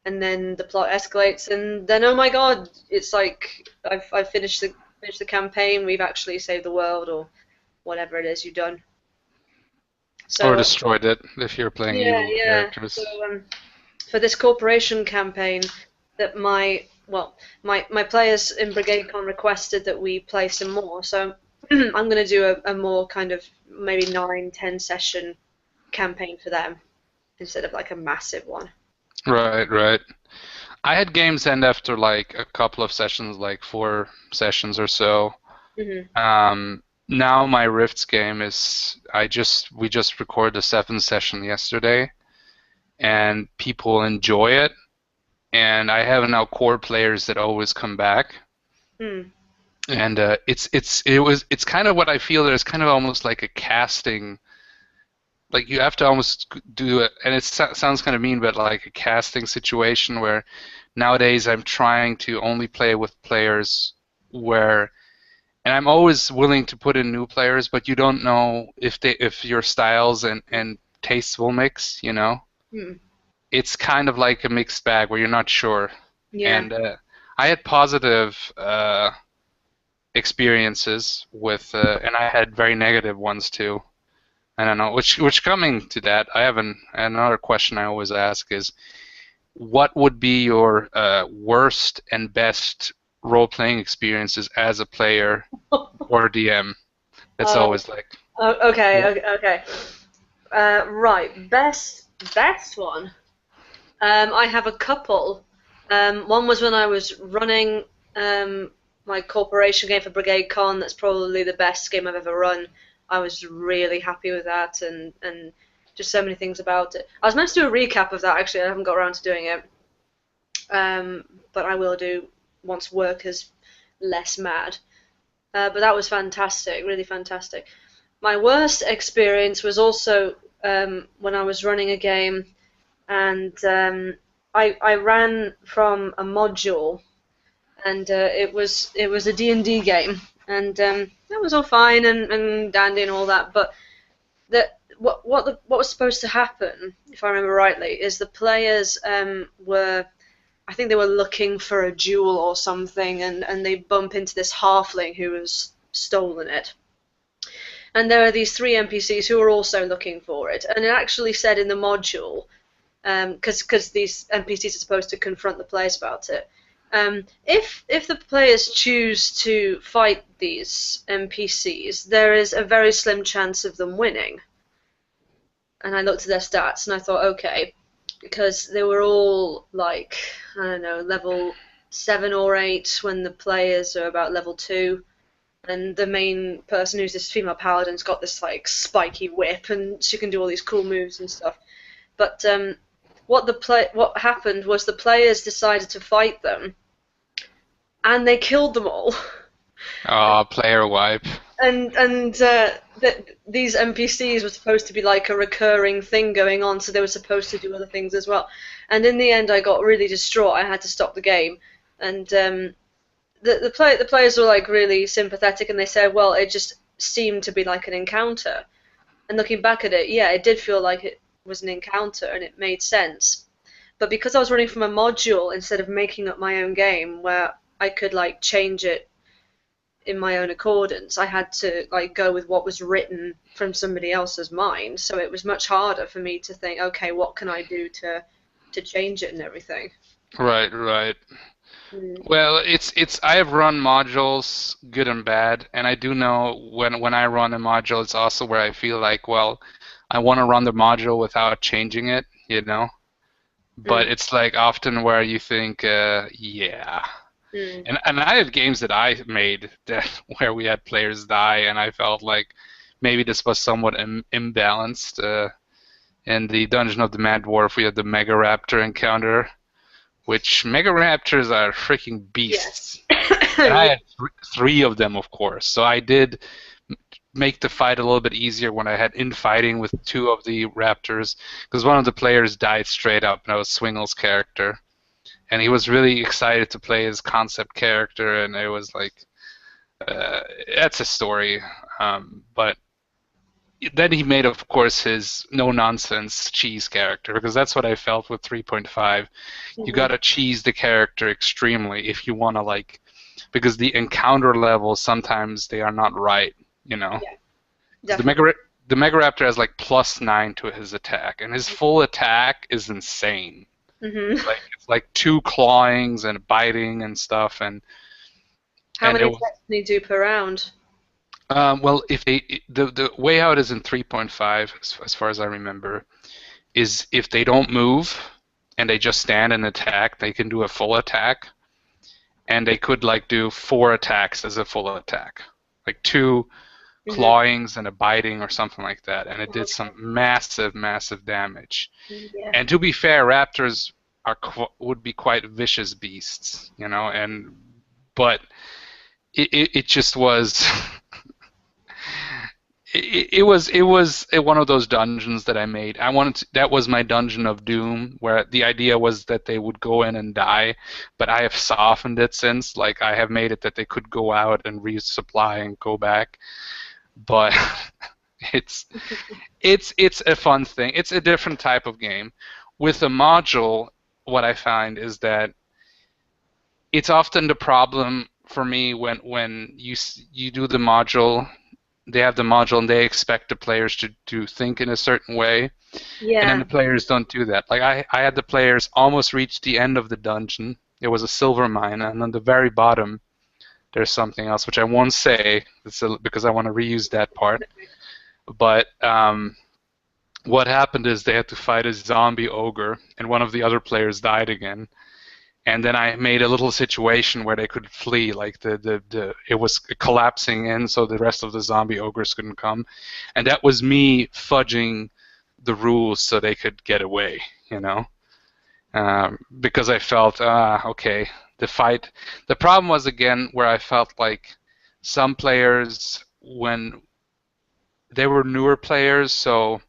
And then the plot escalates, and then oh my god, it's like I've finished the campaign. We've actually saved the world, or whatever it is you've done. Or So destroyed it if you're playing yeah, evil yeah. So characters? for this corporation campaign, that my players in BrigadeCon requested that we play some more. So I'm going to do a more kind of maybe 9-10 session campaign for them instead of like a massive one. Right, right. I had games end after like a couple of sessions, like 4 sessions or so. Hmm. Now my Rifts game is we just recorded the 7th session yesterday, and people enjoy it. And I have now core players that always come back, Hmm. and it's kind of what I feel. There's kind of almost like a casting like you have to almost do it, and it sounds kind of mean, but like a casting situation where nowadays I'm trying to only play with players where, and I'm always willing to put in new players, but you don't know if your styles and tastes will mix, you know? Hmm. It's kind of like a mixed bag where you're not sure. Yeah. And I had positive experiences with, and I had very negative ones too. I don't know. Which coming to that, I have another question I always ask is, what would be your worst and best role-playing experiences as a player or DM? That's Uh, always like, okay, yeah. okay, okay. Right, best one. I have a couple. One was when I was running my corporation game for Brigade Con. That's probably the best game I've ever run. I was really happy with that, and just so many things about it. I was meant to do a recap of that actually. I haven't got around to doing it, but I will do once work is less mad. But that was fantastic, really fantastic. My worst experience was also when I was running a game and I ran from a module, and it was a D&D game, and that was all fine and dandy and all that. But what was supposed to happen, if I remember rightly, is the players were. I think they were looking for a jewel or something, and they bump into this halfling who has stolen it. And there are these three NPCs who are also looking for it. And it actually said in the module, because these NPCs are supposed to confront the players about it. If the players choose to fight these NPCs, there is a very slim chance of them winning. And I looked at their stats and I thought, okay, because they were all like, I don't know, level 7 or 8 when the players are about level 2. And the main person, who's this female paladin's got this like spiky whip and she can do all these cool moves and stuff. But what happened was the players decided to fight them, and they killed them all. Player wipe. And these NPCs were supposed to be like a recurring thing going on, so they were supposed to do other things as well. And in the end, I got really distraught. I had to stop the game, and the players were like really sympathetic, and they said, well, it just seemed to be like an encounter. And looking back at it, yeah, it did feel like it was an encounter, and it made sense. But because I was running from a module instead of making up my own game where I could like change it in my own accordance, I had to like go with what was written from somebody else's mind. So it was much harder for me to think, okay, what can I do to change it and everything. Right, right. Mm. Well, it's I have run modules, good and bad, and I do know when I run a module, it's also where I feel like, well, I want to run the module without changing it, you know? But Mm. it's like often where you think, yeah. Mm. And I have games that I made that where we had players die, and I felt like maybe this was somewhat imbalanced. In the Dungeon of the Mad Dwarf, we had the Mega Raptor encounter, which Mega Raptors are freaking Yes. beasts. And I Yeah. had three of them, of course. So I did make the fight a little bit easier when I had infighting with two of the Raptors, because one of the players died straight up, and that was Swingle's character. And he was really excited to play his concept character, and it was like, that's a story. But then he made, of course, his no-nonsense cheese character, because that's what I felt with 3.5. You Mhm. gotta cheese the character extremely if you wanna, like, because the encounter levels, sometimes they are not right, you know? Yeah, 'Cause definitely. the Mega Raptor has like +9 to his attack, and his full attack is insane. Hmm. Like it's like two clawings and biting and stuff, How and many it was attacks can you do per round? well, if the way how it is in 3.5, as far as I remember, is if they don't move and they just stand and attack, they can do a full attack, and they could like do 4 attacks as a full attack, like two Hmm. clawings and a biting or something like that, and it did some Okay. massive, massive damage. Yeah. And to be fair, raptors would be quite vicious beasts, you know, and but it just was it was one of those dungeons that I made. That was my dungeon of doom, where the idea was that they would go in and die, but I have softened it since. Like I have made it that they could go out and resupply and go back. But it's it's a fun thing. It's a different type of game. With a module, what I find is that it's often the problem for me when you do the module. They have the module and they expect the players to think in a certain way, and then Yeah. the players don't do that. Like I had the players almost reach the end of the dungeon. It was a silver mine, and on the very bottom there's something else which I won't say because I want to reuse that part. But what happened is they had to fight a zombie ogre, and one of the other players died again. And then I made a little situation where they could flee, like it was collapsing in, so the rest of the zombie ogres couldn't come, and that was me fudging the rules so they could get away, you know, because I felt okay, the fight. The problem was again where I felt like some players when they were newer players, so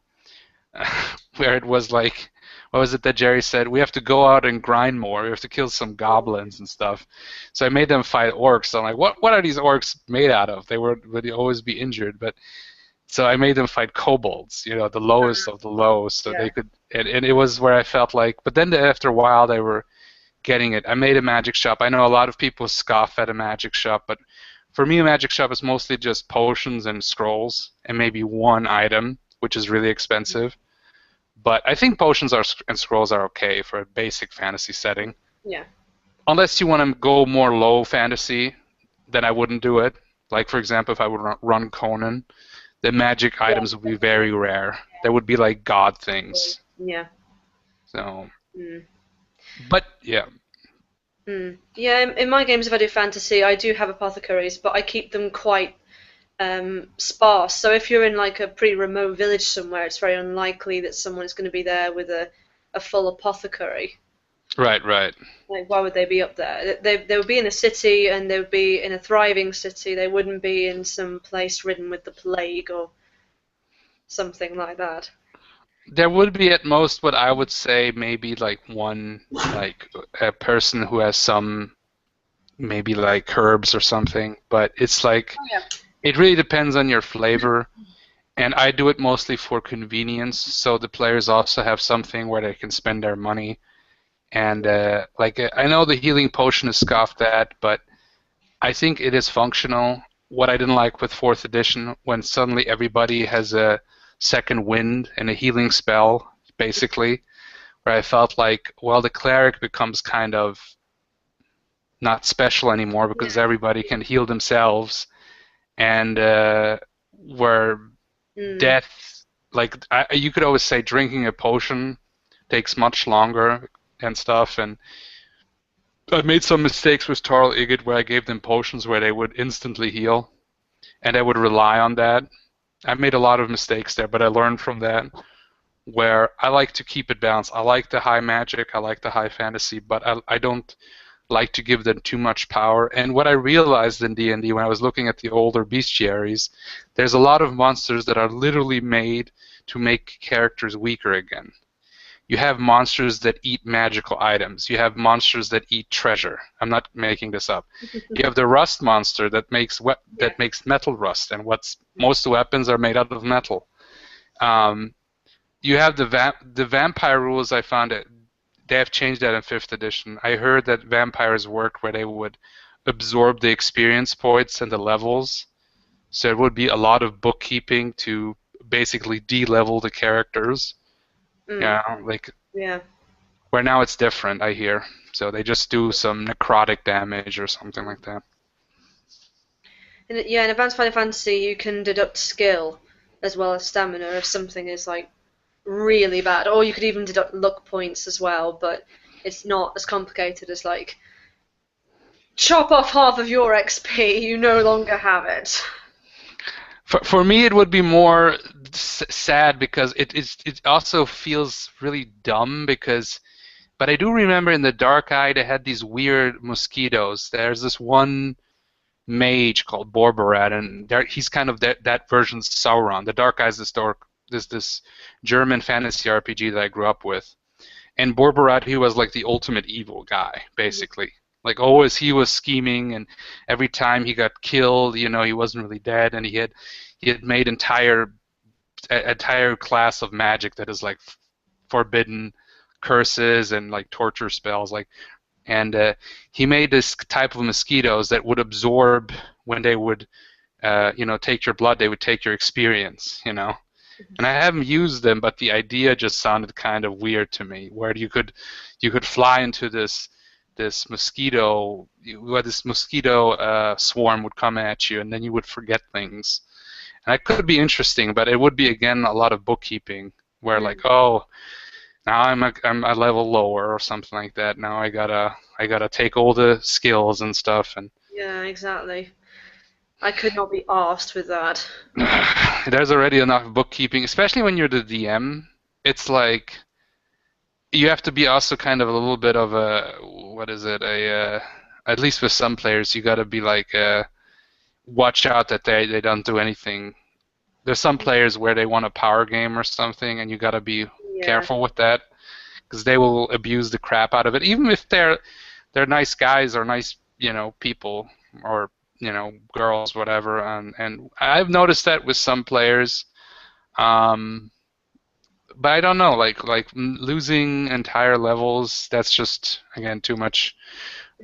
where it was like, what was it that Jerry said? We have to go out and grind more. We have to kill some goblins and stuff. So I made them fight orcs. I'm like, what are these orcs made out of? Would always be injured, but so I made them fight kobolds, you know, the lowest of the low, so Yeah. they could. And it was where I felt like, but then after a while they were getting it. I made a magic shop. I know a lot of people scoff at a magic shop, but for me, a magic shop is mostly just potions and scrolls and maybe one item, which is really expensive. But I think potions and scrolls are okay for a basic fantasy setting. Yeah. Unless you want to go more low fantasy, then I wouldn't do it. Like, for example, if I would run Conan, the magic Yeah. items would be very rare. They would be like god things. Yeah. So, Mm. but yeah. Yeah, in my games, if I do fantasy, I do have apothecaries, but I keep them quite sparse. So if you're in like a pretty remote village somewhere, it's very unlikely that someone is going to be there with a full apothecary. Right, right. Like, why would they be up there? They would be in a city, and they would be in a thriving city. They wouldn't be in some place ridden with the plague or something like that. There would be at most what I would say maybe like one, like a person who has some, maybe like herbs or something, but it's like, Oh yeah. it really depends on your flavor. And I do it mostly for convenience, so the players also have something where they can spend their money. And I know the healing potion is scoffed at, but I think it is functional. What I didn't like with 4th edition, when suddenly everybody has a second wind and a healing spell, basically, where I felt like, well, the cleric becomes kind of not special anymore because Yeah. everybody can heal themselves, and where Mm. death, like you could always say drinking a potion takes much longer and stuff, and I made some mistakes with Tarl Igit where I gave them potions where they would instantly heal, and I would rely on that. I made a lot of mistakes there, but I learned from that, where I like to keep it balanced. I like the high magic, I like the high fantasy, but I don't like to give them too much power. And what I realized in D&D when I was looking at the older bestiaries, there's a lot of monsters that are literally made to make characters weaker again. You have monsters that eat magical items. You have monsters that eat treasure. I'm not making this up. You have the rust monster that makes Yeah. that makes metal rust, and most weapons are made out of metal. You have the vampire rules. I found it. They have changed that in 5th edition. I heard that vampires worked where they would absorb the experience points and the levels. So it would be a lot of bookkeeping to basically de-level the characters. Mm. Yeah, like Yeah. where now it's different, I hear. So they just do some necrotic damage or something like that. Yeah, in Advanced Final Fantasy, you can deduct skill as well as stamina if something is like really bad, or you could even deduct luck points as well. But it's not as complicated as like chop off half of your XP, you no longer have it. For me, it would be more sad because it also feels really dumb because. But I do remember in the Dark Eye they had these weird mosquitoes. There's this one mage called Borbarat, and he's kind of that version's Sauron. The Dark Eyes this German fantasy RPG that I grew up with. And Borbarat, he was like the ultimate evil guy, basically. Like always, he was scheming, and every time he got killed, he wasn't really dead, and he had made entire class of magic that is like forbidden curses and like torture spells, and he made this type of mosquitoes that would absorb when they would, take your blood, they would take your experience, And I haven't used them, but the idea just sounded kind of weird to me, where you could fly into this mosquito, where this mosquito swarm would come at you, and then you would forget things. And that could be interesting, but it would be again a lot of bookkeeping, where like, oh, now I'm a level lower or something like that. Now I gotta take all the skills and stuff, and Yeah, exactly. I could not be arsed with that. there's already enough bookkeeping, especially when you're the DM. It's like you have to be also kind of a little bit of at least with some players, you got to be like watch out that they don't do anything. There's some players where they want a power game or something, and you got to be careful with that, because they will abuse the crap out of it, even if they're nice guys or nice people or girls, whatever. And I've noticed that with some players, but I don't know, like losing entire levels. That's just again too much.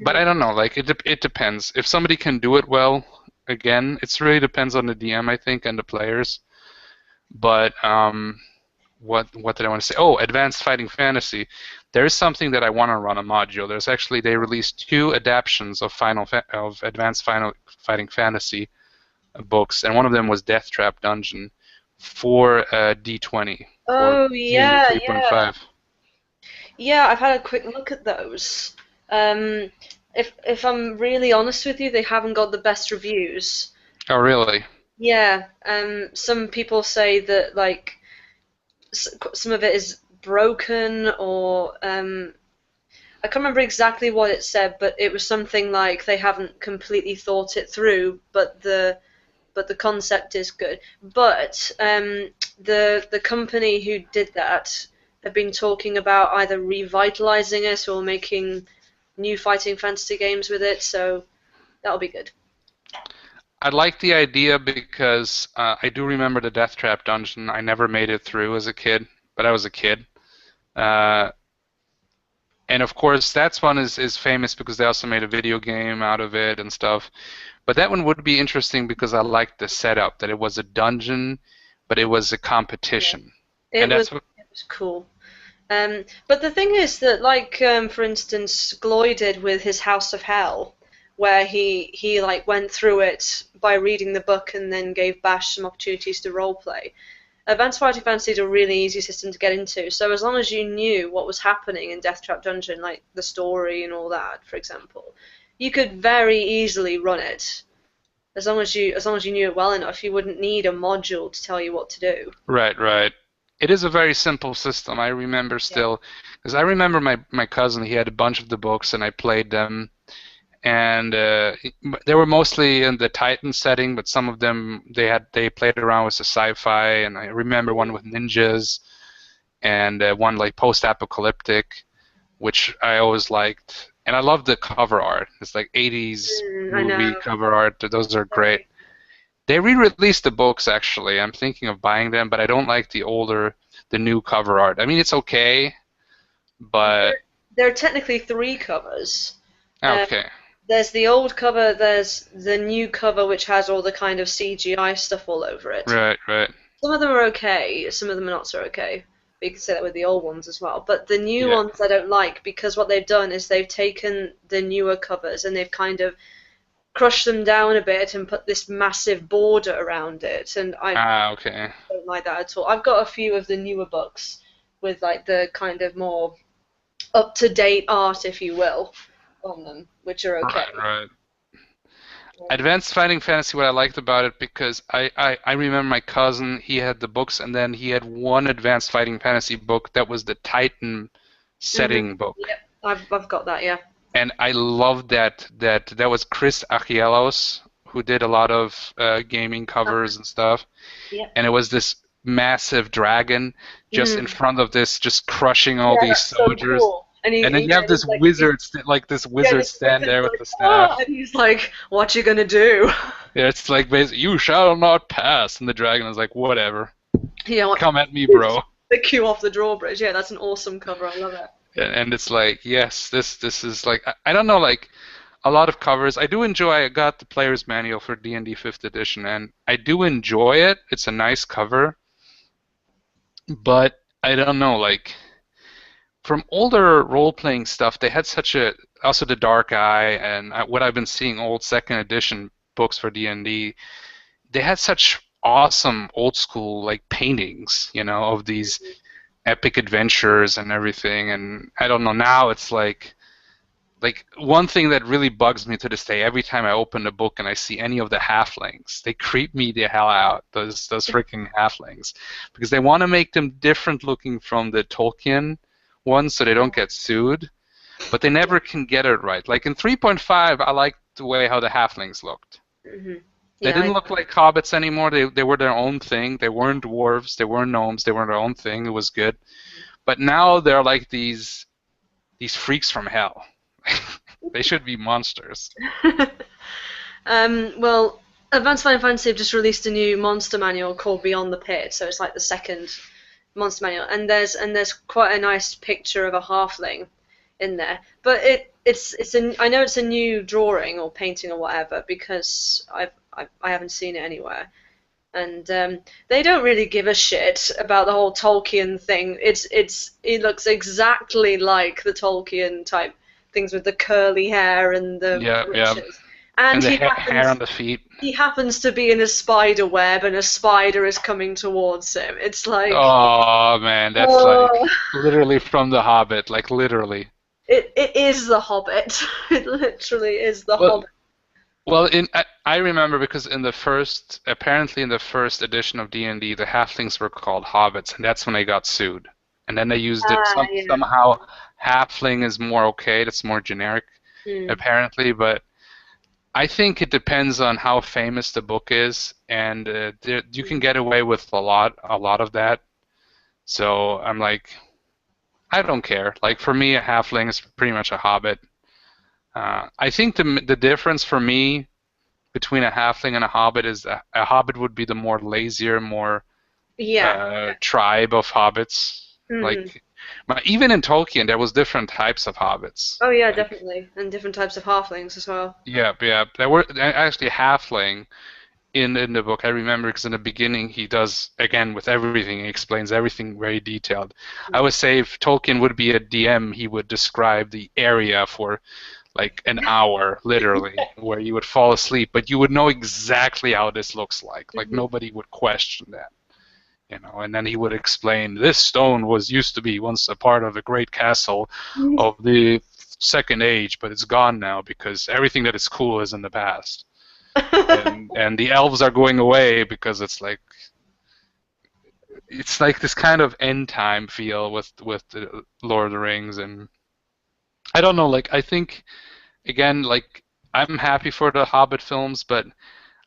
But I don't know, like it depends. If somebody can do it well, again, it really depends on the DM, I think, and the players. But what did I want to say? Oh, Advanced Fighting Fantasy. There is something that I want to run a module. There's actually, they released 2 adaptations of Advanced Fighting Fantasy books, and one of them was Deathtrap Dungeon for D20. Oh, yeah, D&D 3.5. Yeah, I've had a quick look at those. If I'm really honest with you, they haven't got the best reviews. Oh, really? Yeah, some people say that like some of it is broken, or I can't remember exactly what it said, but it was something like they haven't completely thought it through, but the concept is good. But the company who did that have been talking about either revitalizing it or making new fighting fantasy games with it, so that'll be good. I like the idea because I do remember the Deathtrap Dungeon. I never made it through as a kid, but I was a kid. And of course, that one is famous because they also made a video game out of it and stuff. But that one would be interesting because I liked the setup, that it was a dungeon, but it was a competition. Yeah. And it was cool. But the thing is that, like, for instance, Gloy did with his House of Hell, where he like went through it by reading the book and then gave Bash some opportunities to roleplay. Advanced Fighting Fantasy is a really easy system to get into, so as long as you knew what was happening in Deathtrap Dungeon, like the story and all that, for example, you could very easily run it. As long as you knew it well enough, you wouldn't need a module to tell you what to do. Right, right. It is a very simple system. I remember still, because I remember my cousin, he had a bunch of the books and I played them. And they were mostly in the Titan setting, but some of them they played around with the sci-fi, and I remember one with ninjas, and one like post-apocalyptic, which I always liked. And I love the cover art. It's like 80s movie cover art. Those are great. They re-released the books, actually. I'm thinking of buying them, but I don't like the new cover art. I mean, it's okay, but there are technically 3 covers. Okay. There's the old cover, there's the new cover, which has all the kind of CGI stuff all over it. Right, right. Some of them are okay, some of them are not so okay. But you can say that with the old ones as well. But the new ones I don't like, because what they've done is they've taken the newer covers and they've kind of crushed them down a bit and put this massive border around it. And I don't like that at all. I've got a few of the newer books with like the kind of more up-to-date art, if you will, on them, which are okay. Right. Advanced Fighting Fantasy, what I liked about it, because I remember my cousin, he had the books, and then he had one Advanced Fighting Fantasy book that was the Titan setting book. Yep, I've got that, yeah. And I loved that was Chris Achielos, who did a lot of gaming covers and stuff, Yep. and it was this massive dragon just in Mm. front of this, just crushing all Yeah, these that's so soldiers. cool. And And then you yeah, have this wizard, like this yeah, wizard this stand wizard's there with like, the oh, staff. and he's like, what you gonna do? Yeah, it's like basically, you shall not pass, and the dragon is like, whatever, Yeah, what? come at me, bro. The queue off the drawbridge. Yeah, that's an awesome cover. I love it. And it's like, yes, this is like, I don't know, like a lot of covers. I do enjoy. I got the player's manual for D&D 5th edition, and I do enjoy it. It's a nice cover, but I don't know, like from older role-playing stuff, they had such a also the Dark Eye and what I've been seeing old second edition books for D&D. They had such awesome old school like paintings, of these epic adventures and everything. And I don't know, now it's like one thing that really bugs me to this day, every time I open a book and I see any of the halflings, they creep me the hell out, those freaking halflings, because they want to make them different looking from the Tolkien ones so they don't get sued, but they never can get it right. Like in 3.5, I liked the way how the halflings looked. Hmm. They Yeah, didn't look like hobbits anymore. They were their own thing. They weren't dwarves. They weren't gnomes. They were their own thing. It was good. But now they're like these freaks from hell. They should be monsters. well, Advanced Final Fantasy have just released a new monster manual called Beyond the Pit, so it's like the second monster manual, and there's quite a nice picture of a halfling in there. But I know it's a new drawing or painting or whatever because I haven't seen it anywhere. And they don't really give a shit about the whole Tolkien thing. It looks exactly like the Tolkien type things with the curly hair and the Yeah, yeah. breeches. And And the hair on the feet. he happens to be in a spider web, and a spider is coming towards him. It's like, Oh man, that's like oh, literally from The Hobbit, like literally. it is the Hobbit. It literally is the Well, Hobbit. well, I remember because apparently in the first edition of D&D, the halflings were called hobbits, and that's when they got sued. And then they used it Ah, yeah. somehow. Halfling is more okay. That's more generic, Hmm. apparently. But I think it depends on how famous the book is, and you can get away with a lot of that. So I'm like, I don't care. Like for me, a halfling is pretty much a hobbit. I think the difference for me between a halfling and a hobbit is a hobbit would be the more lazier, more Yeah. tribe of hobbits. Hmm. Like, but even in Tolkien, there was different types of hobbits. Oh yeah, Like, definitely, and different types of halflings as well. yeah, yeah, there were actually halfling in the book. I remember because in the beginning he does again with everything. He explains everything very detailed. I would say if Tolkien would be a DM, he would describe the area for like an hour, literally, where you would fall asleep, but you would know exactly how this looks like. Like Mhm. nobody would question that. And then he would explain this stone was used to be once a part of a great castle of the Second Age, but it's gone now because everything that is cool is in the past. And the elves are going away because it's like this kind of end time feel with the Lord of the Rings. And I don't know, like I think again, like I'm happy for the Hobbit films, but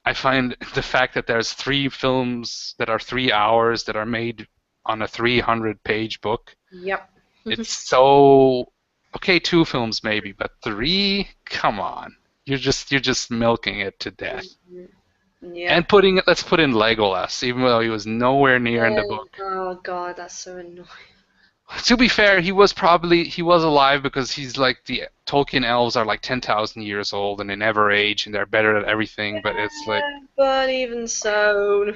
I find the fact that there's 3 films that are 3 hours that are made on a 300-page book, Yep. it's so okay. 2 films maybe, but 3, come on, you're just milking it to death. Yeah. And let's put in Legolas, even though he was nowhere near in the book. Oh God, that's so annoying. To be fair, he was alive because he's like the Tolkien elves are like 10,000 years old and they never age and they're better at everything. But it's like But even so,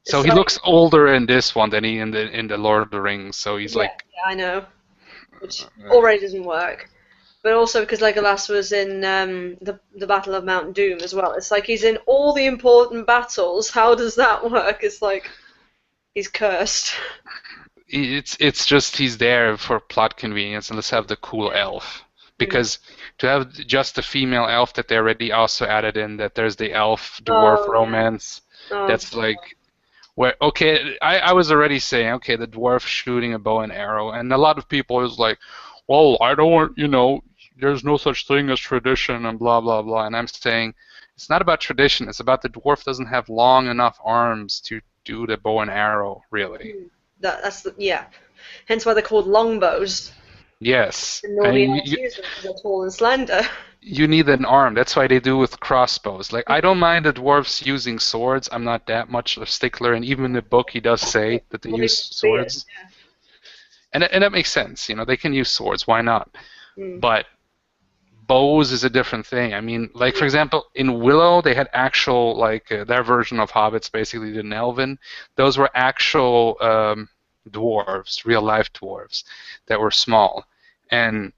so it's he like, looks older in this one than he in the Lord of the Rings. So he's yeah, like yeah, I know, which already doesn't work. But also because Legolas was in the Battle of Mount Doom as well. It's like he's in all the important battles. How does that work? It's like he's cursed. it's just he's there for plot convenience and let's have the cool elf. Because to have just the female elf that they already also added in that there's the elf dwarf Oh, romance. oh, That's like where okay, I was already saying okay, the dwarf shooting a bow and arrow, and a lot of people is like, well, I don't want there's no such thing as tradition and blah blah blah, and I'm saying It's not about tradition. It's about the dwarf doesn't have long enough arms to do the bow and arrow, really. That's yeah. Hence why they're called longbows. Yes, And nobody and else uses them because they're tall and slender. you need an arm. That's why they do with crossbows. Like, I don't mind the dwarves using swords. I'm not that much of a stickler, and even in the book he does say that they Or use even spears. swords, and that makes sense. They can use swords. Why not? Mm. But bows is a different thing. I mean, like for Yeah. example, in Willow they had actual their version of hobbits basically did an elven. Those were actual dwarves, real life dwarves that were small, and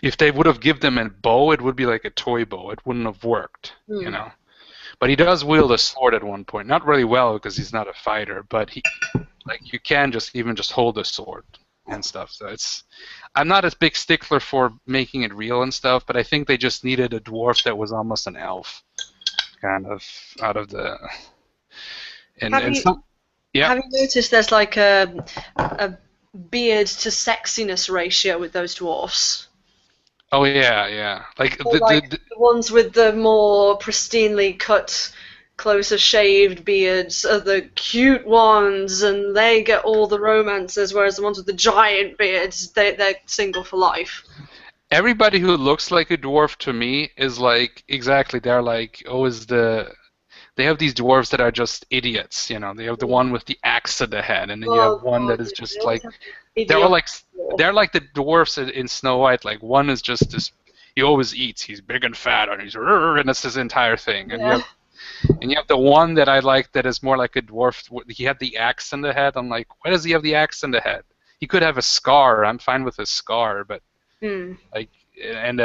if they would have given them a bow, it would be like a toy bow. It wouldn't have worked. Mm. But he does wield a sword at one point, not really well because he's not a fighter, but you can just hold a sword and stuff. So I'm not a big stickler for making it real and stuff, but I think they just needed a dwarf that was almost an elf, kind of out of the Have and you some yeah. have you noticed there's like a beard to sexiness ratio with those dwarfs? Oh yeah. Like Or like the ones with the more pristinely cut, closer shaved beards are the cute ones, and they get all the romances, whereas the ones with the giant beards, they're single for life. everybody who looks like a dwarf to me is like exactly they're like they have these dwarves that are just idiots. They have the one with the axe to the head, and then you have Oh one god, that is yeah, they just always like have the they're all idiot like dwarf. they're like the dwarfs in Snow White. Like one is just this. He always eats. He's big and fat, and he's and that's his entire thing. And Yeah. you have the one that I like that is more like a dwarf. He had the axe in the head. I'm like, why does he have the axe in the head? He could have a scar. I'm fine with a scar, but Hmm. like and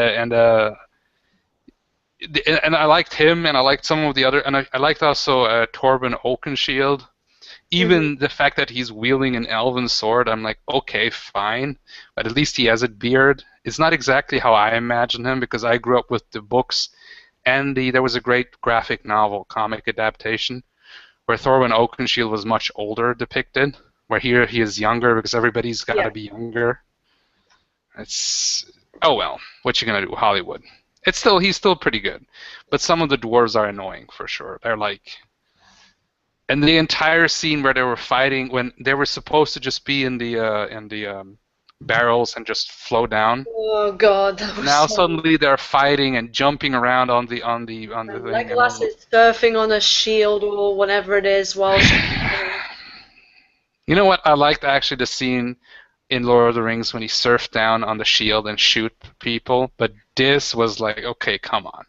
I liked him, and I liked some of the other, and I liked also Torben Oakenshield. Mhm. Even the fact that he's wielding an elven sword, I'm like, okay, fine, but at least he has a beard. It's not exactly how I imagine him because I grew up with the books, and there was a great graphic novel comic adaptation where Thorwin Oakenshield was much older depicted, where here he is younger because everybody's got Yeah. to be younger. It's oh well, what you gonna do, Hollywood? He's still pretty good, but some of the dwarves are annoying for sure. They're like, and the entire scene where they were fighting when they were supposed to just be in the barrels and just flow down. Oh god, that was Now so. suddenly they're fighting and jumping around on the And thing, and I'm Legolas is surfing on a shield or whatever it is while she's. you know what? I liked actually the scene in Lord of the Rings when he surfed down on the shield and shoot people, but this was like, okay, come on.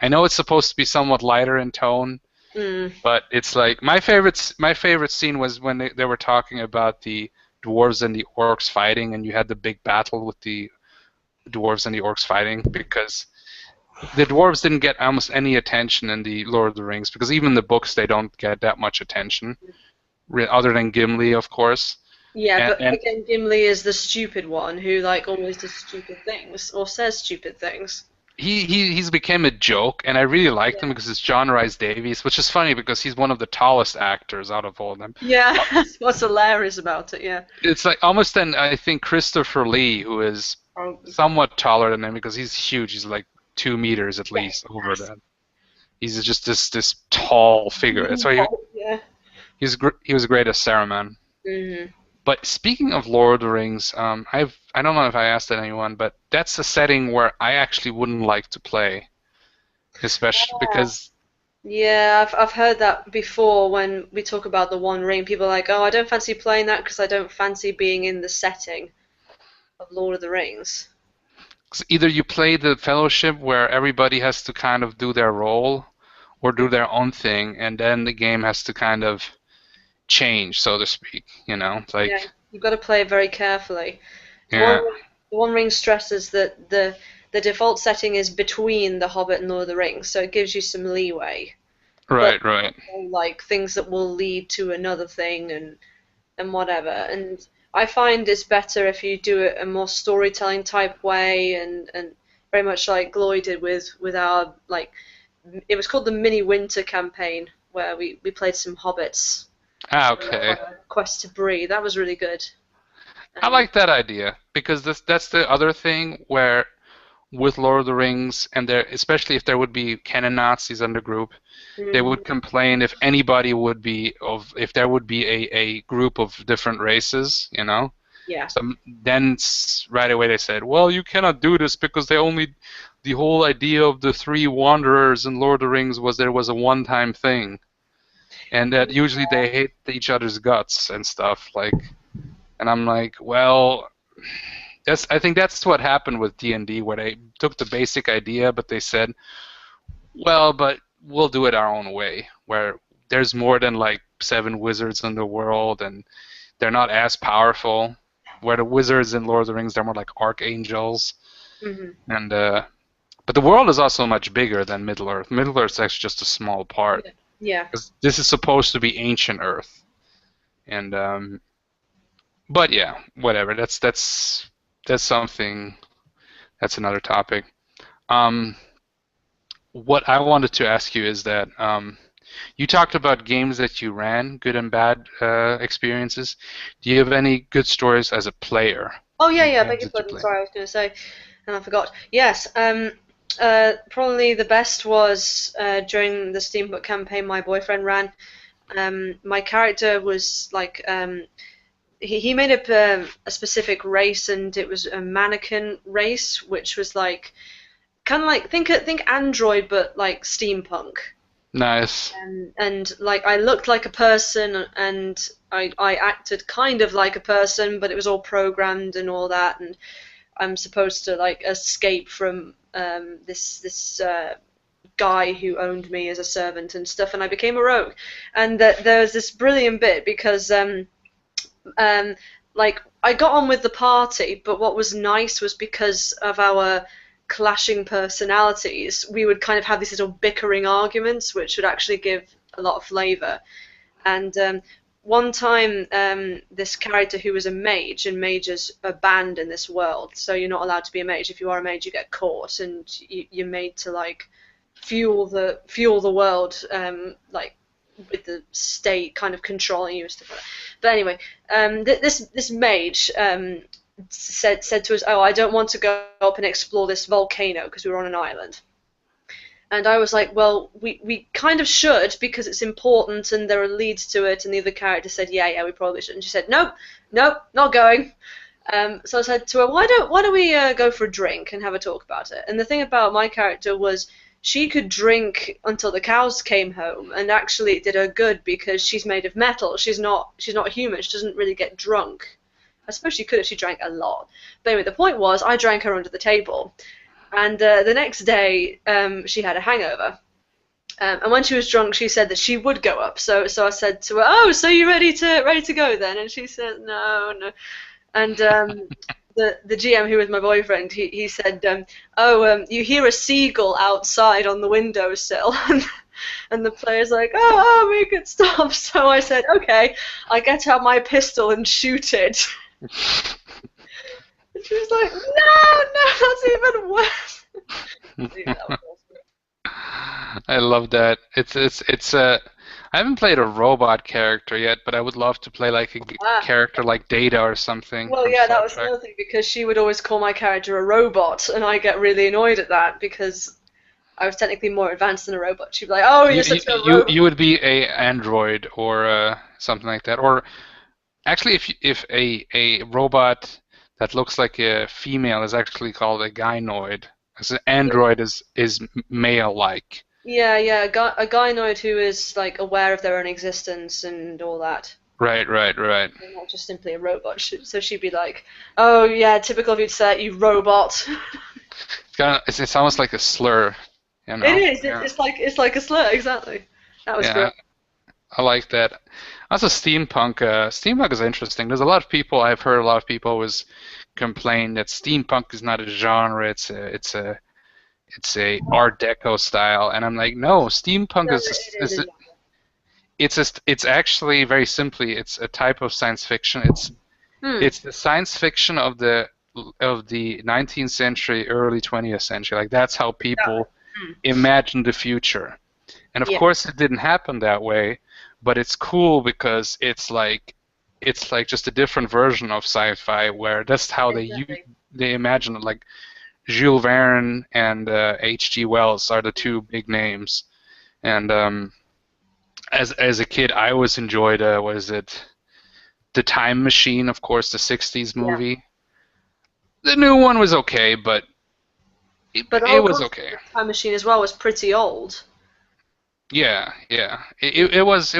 I know it's supposed to be somewhat lighter in tone, Mm. but it's like my favorite scene was when they were talking about the dwarves and the orcs fighting, and you had the big battle with the dwarves and the orcs fighting because the dwarves didn't get almost any attention in the Lord of the Rings because even the books they don't get that much attention, other than Gimli, of course. Yeah, And, but and again, Gimli is the stupid one who like always does stupid things or says stupid things. he's became a joke, and I really liked him because it's John Rhys Davies, which is funny because he's one of the tallest actors out of all of them. Yeah, that's what's hilarious about it. Yeah. It's like almost then I think Christopher Lee, who is Oh, somewhat taller than him because he's huge. He's like 2 meters at yes. least over that. He's just this tall figure. That's why Yeah. he was great as Saruman. Hmm. But speaking of Lord of the Rings, I don't know if I asked anyone, but that's a setting where I actually wouldn't like to play, especially because Yeah, I've heard that before when we talk about the One Ring. People are like, oh, I don't fancy playing that because I don't fancy being in the setting of Lord of the Rings. either you play the Fellowship where everybody has to kind of do their role or do their own thing, and then the game has to kind of change, so to speak. Yeah, Like you've got to play it very carefully. The One yeah, Ring, the One Ring stresses that the default setting is between The Hobbit and Lord of the Rings, so it gives you some leeway. But right. like things that will lead to another thing and whatever. And I find it's better if you do it a more storytelling type way and very much like Gloy did with our like it was called the Mini Winter campaign where we played some hobbits on Okay. a quest to Bree. That was really good. I Um, like that idea because that's the other thing where with Lord of the Rings, and there, especially if there would be canon Nazis in the group, they would complain if anybody would be if there would be a group of different races, you know. Yeah. So then right away they said, well, you cannot do this because the whole idea of the three wanderers in Lord of the Rings was there was a one-time thing, and that usually they hate each other's guts and stuff like. And I'm like, well, I think that's what happened with D&D, where they took the basic idea, but they said, well, but we'll do it our own way, where there's more than like 7 wizards in the world, and they're not as powerful. Where the wizards in Lord of the Rings, they're more like archangels. And but the world is also much bigger than Middle Earth. Middle Earth is actually just a small part. Yeah. Because this is supposed to be ancient Earth. And but yeah, whatever. That's something. That's another topic. What I wanted to ask you is that you talked about games that you ran, good and bad experiences. Do you have any good stories as a player? Oh yeah. Beg your pardon. Sorry, I was going to say, and I forgot. Yes. Probably the best was during the Steambook campaign my boyfriend ran. My character was like he made up a specific race, and it was a mannequin race, which was like kind of like think Android, but like steampunk. Nice. And like I looked like a person, and I acted kind of like a person, but it was all programmed and all that, and I'm supposed to like escape from this guy who owned me as a servant and stuff, and I became a rogue. And there was this brilliant bit because like I got on with the party, but what was nice was because of our clashing personalities, we would kind of have these little bickering arguments, which would actually give a lot of flavour. And one time, this character who was a mage, and mages are banned in this world, so you're not allowed to be a mage. If you are a mage, you get caught, and you're made to like fuel the world, like with the state kind of controlling you and stuff like that. But anyway, this mage said to us, "Oh, I don't want to go up and explore this volcano because we were on an island." And I was like, well, we kind of should because it's important and there are leads to it. And the other character said, yeah, we probably should. And she said, nope, not going. So I said to her, why don't we go for a drink and have a talk about it? And the thing about my character was she could drink until the cows came home, and actually it did her good because she's made of metal. She's not human. She doesn't really get drunk. I suppose she could if she drank a lot. But anyway, the point was I drank her under the table. And the next day, she had a hangover. And when she was drunk, she said that she would go up. So I said to her, "Oh, so you ready to go then?" And she said, "No." And the GM, who was my boyfriend, he said, you hear a seagull outside on the windowsill." And the player's like, "Oh, make it stop." So I said, "Okay." I get out my pistol and shoot it. And she was like, no, that's even worse. I love that. It's I haven't played a robot character yet, but I would love to play like a character like Data or something. Well, yeah, that was another thing, because she would always call my character a robot, and I get really annoyed at that because I was technically more advanced than a robot. She'd be like, "Oh, you're such a robot." You would be a android or something like that, or actually, if a robot that looks like a female is actually called a gynoid. Because an android is male-like. Yeah, a gynoid who is like aware of their own existence and all that. Right. And not just simply a robot. So she'd be like, "Oh yeah, typical of you to say that, you robot." It's almost like a slur, you know? It is. Yeah. It's like a slur, exactly. That was great. I like that. Also, steampunk. Steampunk is interesting. There's a lot of people. I've heard a lot of people always complain that steampunk is not a genre. It's a Art Deco style, and I'm like, no, steampunk it's actually very simply it's a type of science fiction. It's the science fiction of the 19th century, early 20th century. Like that's how people imagine the future. And of course, it didn't happen that way, but it's cool because it's like just a different version of sci-fi where that's how they imagine it. Like Jules Verne and H.G. Wells are the two big names. And as a kid, I always enjoyed what is it? The Time Machine, of course, the '60s Yeah. movie. The new one was okay, but But the it whole was concept okay. of Time Machine as well was pretty old. Yeah, yeah. It's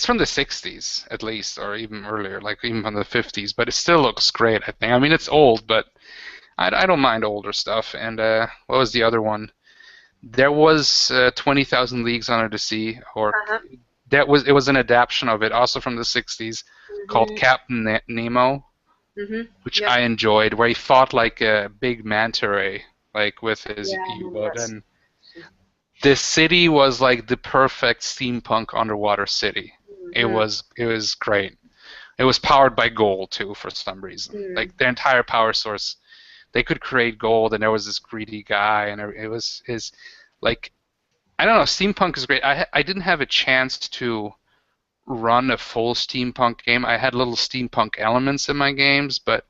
from the '60s at least, or even earlier, like even from the '50s. But it still looks great, I think. I mean, it's old, but I don't mind older stuff. And what was the other one? There was 20,000 Leagues Under the Sea, or Uh-huh. it was an adaptation of it, also from the '60s, called Mhm. Captain Nemo, Mhm. which Yep. I enjoyed, where he fought like a big manta ray, like with his Yeah, I remember U-boat, that. and the city was like the perfect steampunk underwater city. Mhm. It was great. It was powered by gold too for some reason. Mm. Like their entire power source, they could create gold, and there was this greedy guy, and it was his like I don't know. Steampunk is great. I didn't have a chance to run a full steampunk game. I had little steampunk elements in my games, but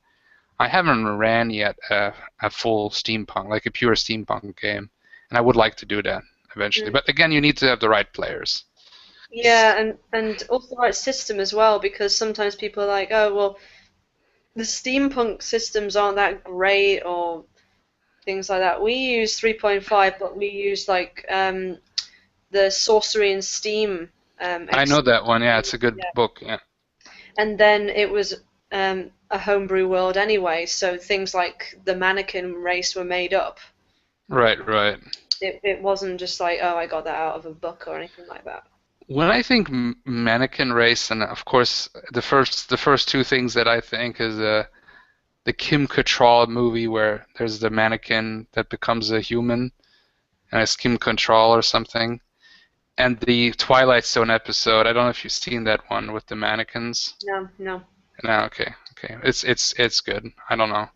I haven't ran yet a full steampunk, like a pure steampunk game, and I would like to do that eventually. Mm. But again, you need to have the right players. Yeah, and also the right system as well, because sometimes people are like, oh well, the steampunk systems aren't that great or things like that. We use 3.5, but we use like the Sorcery and Steam I know extension. that one. Yeah, it's a good Yeah. book. Yeah. And then it was a homebrew world anyway, so things like the mannequin race were made up. Right, right. It wasn't just like, oh, I got that out of a book or anything like that. When I think mannequin race, and of course the first two things that I think is the Kim Cattrall movie where there's the mannequin that becomes a human, and it's Kim Cattrall or something, and the Twilight Zone episode. I don't know if you've seen that one with the mannequins. No, no. No, okay, okay. It's good. I don't know.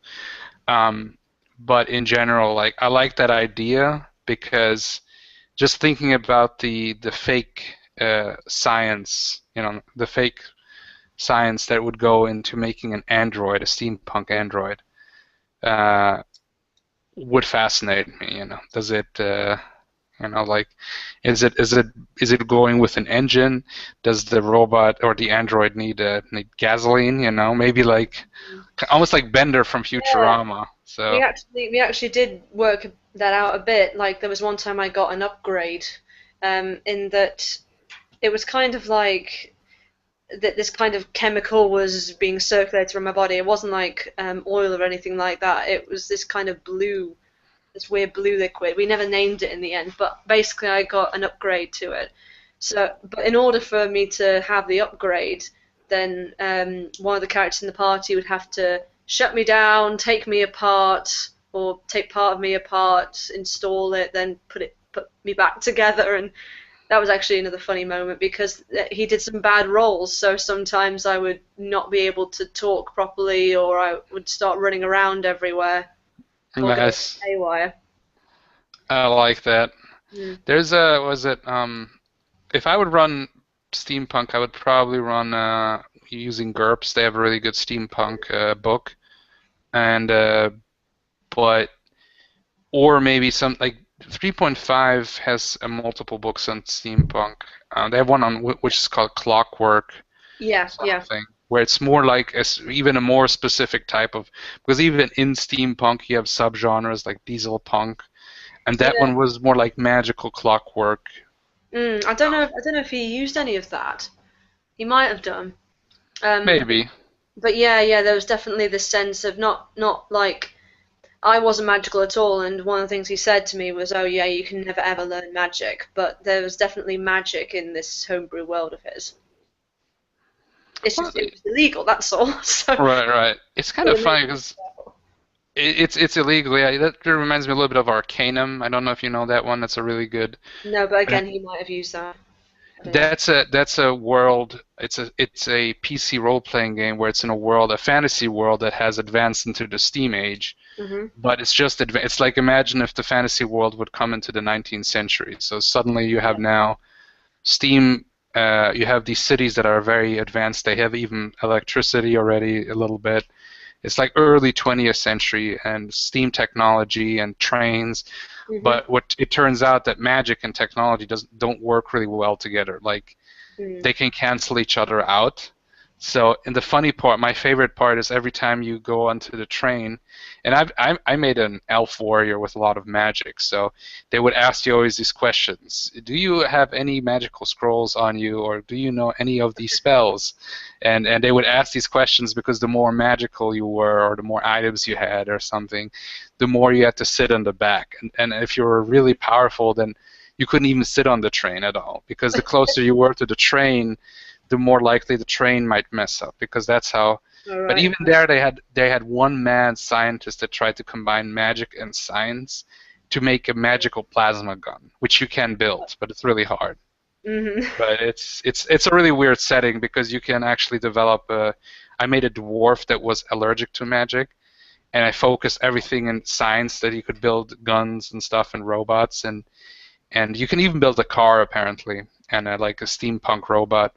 Um, but in general, like I like that idea because just thinking about the fake science, the fake science that would go into making an android, a steampunk android, uh, would fascinate me. Does it? Like, is it going with an engine? Does the robot or the android need gasoline? Maybe like almost like Bender from Yeah, Futurama. we So actually we actually did work that out a bit. Like there was one time I got an upgrade, in that it was kind of like that this kind of chemical was being circulated around my body. It wasn't like oil or anything like that. It was this kind of blue, this weird blue liquid. We never named it in the end, but basically I got an upgrade to it. So, but in order for me to have the upgrade, then one of the characters in the party would have to shut me down, take me apart, or take part of me apart, install it, then put me back together, and that was actually another funny moment because he did some bad rolls. So sometimes I would not be able to talk properly, or I would start running around everywhere, or go nice. haywire. I like that. Mm. There's a was it if I would run steampunk, I would probably run using GURPS. They have a really good steampunk book, and but or maybe some like 3.5 has multiple books on steampunk. They have one on which is called Clockwork Yeah, yeah. something, where it's more like even a more specific type of because even in steampunk you have subgenres like diesel punk, and that Yeah. one was more like magical clockwork. I don't know. I don't know if he used any of that. He might have done. Um, Maybe. but yeah, yeah. There was definitely this sense of not like I wasn't magical at all. And one of the things he said to me was, "Oh yeah, you can never ever learn magic." But there was definitely magic in this homebrew world of his. It's Well, just it was illegal. That's all. So right, right. It's kind of it funny because it's illegal. Yeah, that reminds me a little bit of Arcanum. I don't know if you know that one. That's a really good. no, but again, he might have used that. I don't know. That's a world. It's a PC role playing game where it's in a fantasy world that has advanced into the Steam age. Mhm. But it's just it's like imagine if the fantasy world would come into the 19th century. So suddenly you have now Steam. You have these cities that are very advanced. They have even electricity already a little bit, It's like early 20th century and steam technology and trains. Mhm. But what it turns out that magic and technology don't work really well together. Like Mm. they can cancel each other out. So, and the funny part, my favorite part is every time you go onto the train, and I made an elf warrior with a lot of magic, so they would ask you always these questions. Do you have any magical scrolls on you, or do you know any of these spells? And they would ask these questions because the more magical you were, or the more items you had, or something, the more you had to sit on the back. And if you were really powerful, then you couldn't even sit on the train at all because the closer you were to the train, the more likely the train might mess up because that's how. All But right. even there, they had one mad scientist that tried to combine magic and science to make a magical plasma gun, which you can build, but it's really hard. Mhm. But it's a really weird setting because you can actually develop a. I made a dwarf that was allergic to magic, and I focused everything in science that he could build guns and stuff and robots and you can even build a car apparently and like a steampunk robot.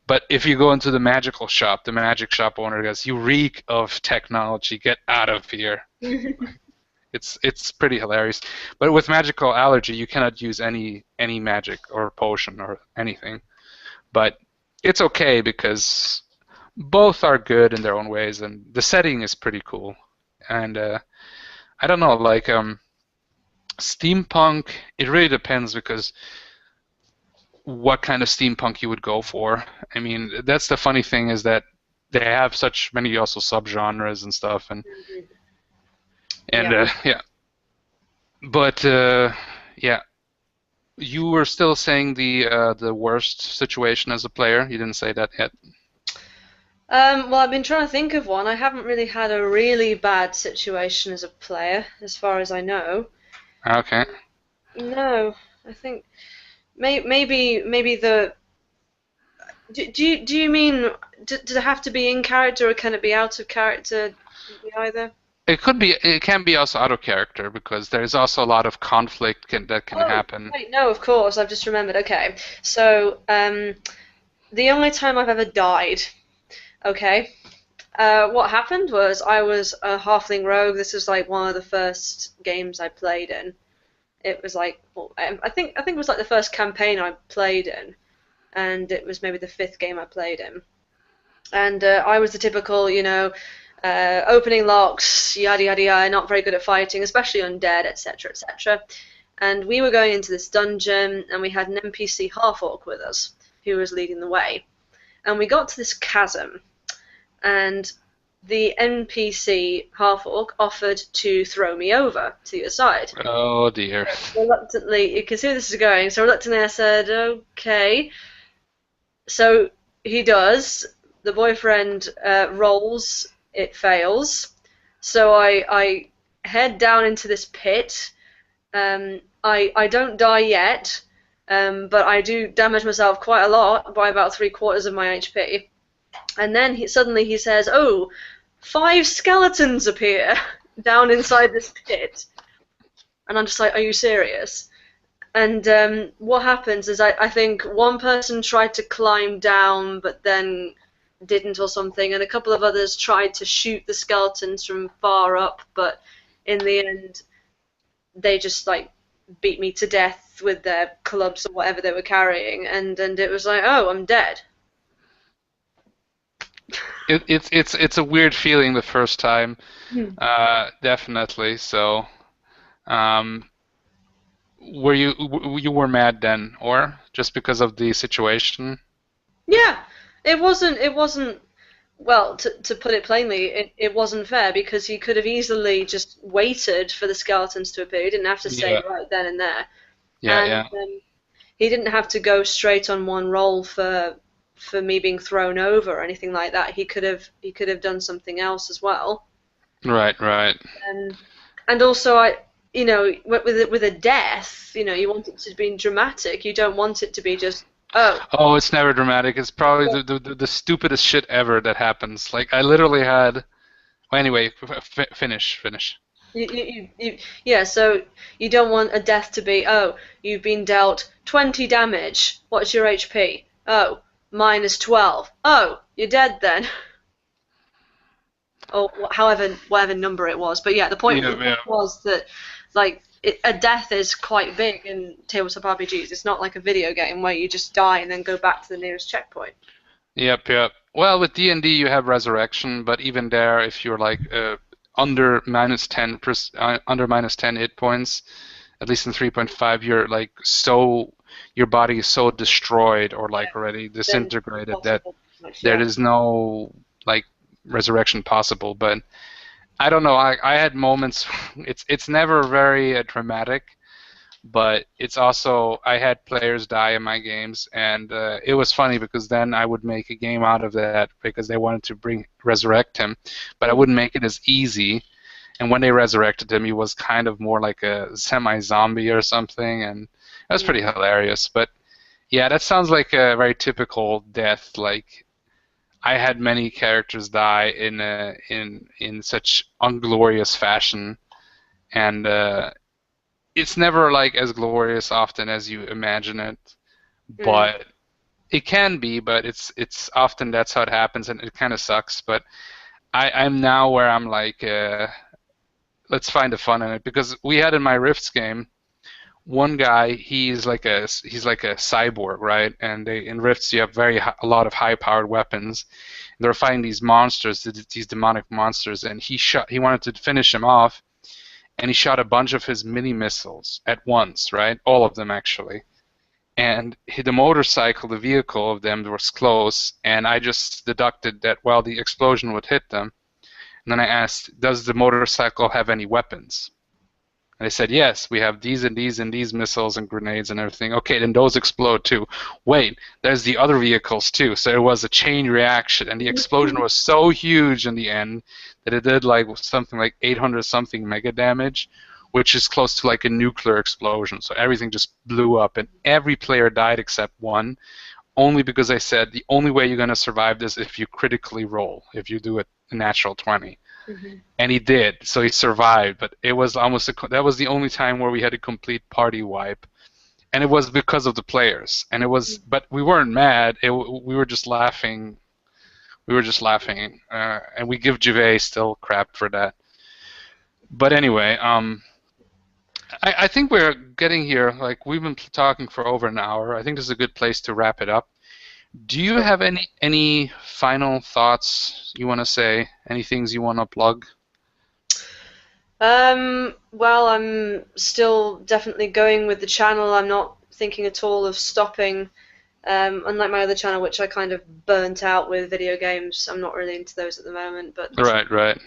But if you go into the magical shop, the magic shop owner goes, "You reek of technology. Get out of here." It's pretty hilarious. But with magical allergy, you cannot use any magic or potion or anything. But it's okay because both are good in their own ways, and the setting is pretty cool. And I don't know, like steampunk. It really depends because what kind of steampunk you would go for. I mean, that's the funny thing is that they have such many also subgenres and stuff, and Yeah. yeah. But yeah, you were still saying the worst situation as a player. You didn't say that yet. Well, I've been trying to think of one. I haven't really had a really bad situation as a player, as far as I know. Okay. No, I think maybe the. Do you mean does it have to be in character or can it be out of character? Can it be either? It could be. It can be also out of character because there's also a lot of conflict that can Oh, happen. wait, no, of course. I've just remembered. Okay, so the only time I've ever died. Okay, what happened was I was a halfling rogue. This was like one of the first games I played in. It was like well, I think it was like the first campaign I played in, and it was maybe the fifth game I played in. And I was the typical, opening locks, yada yada yada, not very good at fighting, especially undead, etc. etc. And we were going into this dungeon, and we had an NPC half orc with us who was leading the way. And we got to this chasm, and the NPC half orc offered to throw me over to the other side. Oh dear. Reluctantly, you can see where this is going. So reluctantly, I said, "Okay." So he does. The boyfriend rolls. It fails. So I head down into this pit. I don't die yet, but I do damage myself quite a lot by about 3/4 of my HP. And then suddenly he says, "Oh, 5 skeletons appear down inside this pit." And I'm just like, "Are you serious?" And what happens is I think one person tried to climb down but then didn't or something, and a couple of others tried to shoot the skeletons from far up, but in the end they just like beat me to death with their clubs or whatever they were carrying, and it was like, oh, I'm dead. It's a weird feeling the first time, Hmm. definitely. So, um, you were mad then, or just because of the situation? Yeah, it wasn't well, to put it plainly, it wasn't fair because he could have easily just waited for the skeletons to appear. He didn't have to say Yeah, it right then and there. yeah, And yeah. he didn't have to go straight on one roll for me being thrown over or anything like that. He could have done something else as well. Right, right. Um, and also with a death, you want it to be dramatic. You don't want it to be just oh. Oh, it's never dramatic. It's probably the stupidest shit ever that happens. Like I literally had. Well, anyway, finish. Yeah, so you don't want a death to be, oh, you've been dealt 20 damage. What's your HP? Oh, -12. Oh, you're dead then. or whatever number it was. But yeah, the point Yeah. was that like a death is quite big in tabletop RPGs. It's not like a video game where you just die and then go back to the nearest checkpoint. Yep. Well, with D&D you have resurrection, but even there, if you're like under minus 10 hit points, at least in 3.5, you're like your body is so destroyed or like already Then disintegrated that possible, much, there yeah. is no like resurrection possible. But I don't know. I had moments. It's never very dramatic, but it's also I had players die in my games, and it was funny because then I would make a game out of that because they wanted to resurrect him, but I wouldn't make it as easy. And when they resurrected him, he was kind of more like a semi-zombie or something, and that was pretty hilarious. But yeah, that sounds like a very typical death. Like I had many characters die in such unglorious fashion, and it's never like as glorious often as you imagine it, but it can be. But it's often that's how it happens, and it kind of sucks. But I'm now where I'm like, let's find the fun in it because we had in my Rifts game one guy. He's like a cyborg, right? And in Rifts you have a lot of high-powered weapons. They're fighting these monsters, these demonic monsters, and he wanted to finish him off. And he shot a bunch of his mini missiles at once, right? All of them, actually. And the motorcycle, the vehicle of them was close, and I just deducted that, well, the explosion would hit them. And then I asked, does the motorcycle have any weapons? And they said, yes, we have these and these and these missiles and grenades and everything. Okay, then those explode too. Wait, there's the other vehicles too. So it was a chain reaction, and the explosion was so huge in the end that it did like something like 800 something mega damage, which is close to like a nuclear explosion. So everything just blew up, and every player died except one, only because I said the only way you're going to survive this is if you critically roll, if you do a natural 20. And he did, so he survived. But it was almost that was the only time where we had a complete party wipe, and it was because of the players. And it was, but we weren't mad. We were just laughing. And we give Gervais still crap for that. But anyway, I think we're getting here. Like we've been talking for over an hour. I think this is a good place to wrap it up. Do you have any final thoughts you want to say? Any things you want to plug? Well, I'm still definitely going with the channel. I'm not thinking at all of stopping. Unlike my other channel, which I kind of burnt out with video games, I'm not really into those at the moment. But Right.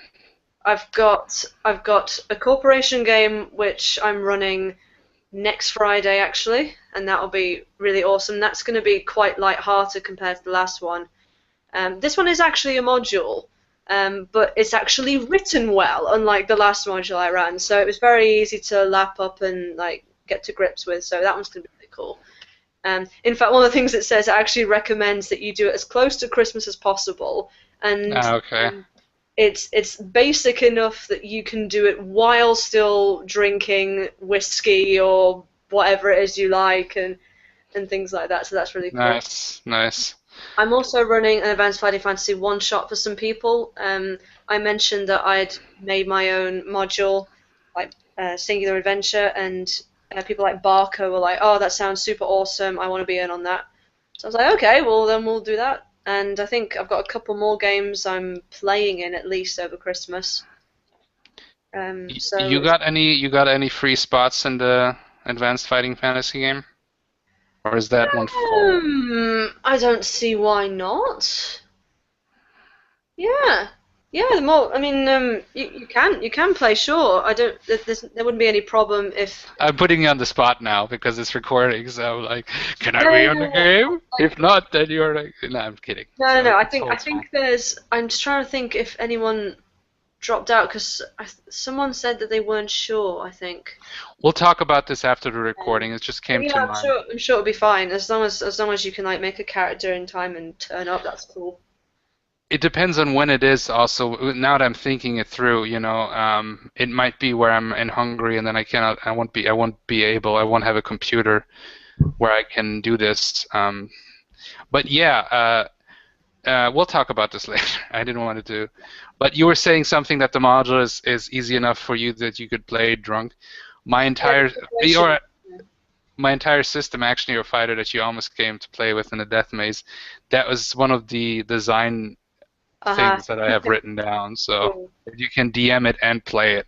I've got a corporation game which I'm running next Friday actually, and that'll be really awesome. That's going to be quite light-hearted compared to the last one. This one is actually a module, but it's actually written well, unlike the last module I ran. So it was very easy to lap up and like get to grips with. So that one's going to be really cool. In fact, one of the things it says, it actually recommends that you do it as close to Christmas as possible, and Okay. it's basic enough that you can do it while still drinking whiskey or whatever it is you like, and things like that. So that's really cool. Nice. I'm also running an Advanced Fighting Fantasy one-shot for some people. I mentioned that I'd made my own module, like Singular Adventure, and people like Barco were like, oh, that sounds super awesome, I want to be in on that. So I was like, okay, well then we'll do that. And I think I've got a couple more games I'm playing in at least over Christmas. So You got any free spots in the Advanced Fighting Fantasy game? Or is that one full? I don't see why not. Yeah, the more. I mean, you can play. Sure, I don't. There wouldn't be any problem if. I'm putting you on the spot now because it's recording, so like, can I be on the game? If not, then you're like, no, I'm kidding. No. I think there's. I'm just trying to think if anyone dropped out because someone said that they weren't sure. I think. We'll talk about this after the recording. It just came to Yeah, mind. I'm sure it'll be fine as long as you can like make a character in time and turn up. That's cool. It depends on when it is. Also, now that I'm thinking it through, it might be where I'm in Hungary, and then I won't be able. I won't have a computer where I can do this. But yeah, we'll talk about this later. I didn't want to, but you were saying something that the module is easy enough for you that you could play drunk. My Yeah, entire the situation. your my entire system, Action Hero Fighter, that you almost came to play with in the Death Maze, that was one of the design Uh-huh. things that I have written down. So Cool. that you can DM it and play it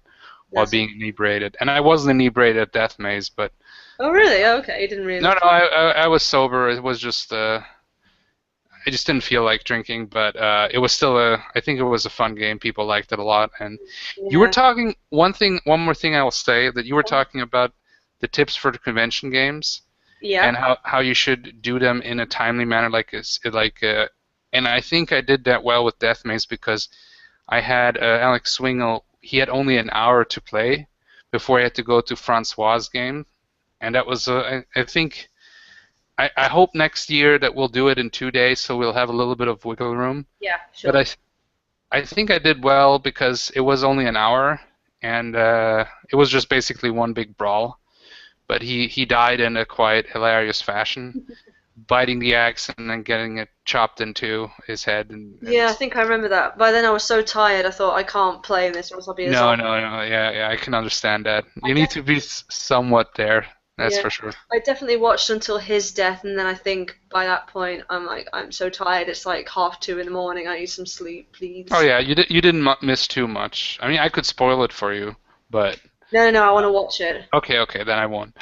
while That's being inebriated. And I wasn't inebriated at Death Maze, but Oh, really? Oh, okay, you didn't no, realize. no, I was sober. It was just I just didn't feel like drinking, but it was still I think it was a fun game. People liked it a lot. And you were Yeah. talking one more thing I will say, that you were talking about the tips for the convention games Yeah. and how you should do them in a timely manner, and I think I did that well with Death Maze because I had Alex Swingle. He had only an hour to play before he had to go to Francois' game, and that was I think I hope next year that we'll do it in 2 days, so we'll have a little bit of wiggle room. Yeah, But sure. I think I did well because it was only an hour, and it was just basically one big brawl. But he died in a quite hilarious fashion, biting the axe and then getting it chopped into his head. Yeah, I think I remember that. By then I was so tired, I thought I can't play this, or else I'll be a No, zombie. no, no, yeah, yeah, I can understand that. I You need def to be somewhat there, that's yeah, for sure. I definitely watched until his death, and then I think by that point I'm like, I'm so tired. It's like 2:30 in the morning. I need some sleep, Oh please. yeah, you didn't miss too much. I mean, I could spoil it for you, but No, no, no. I want to watch it. okay, okay, then I won't.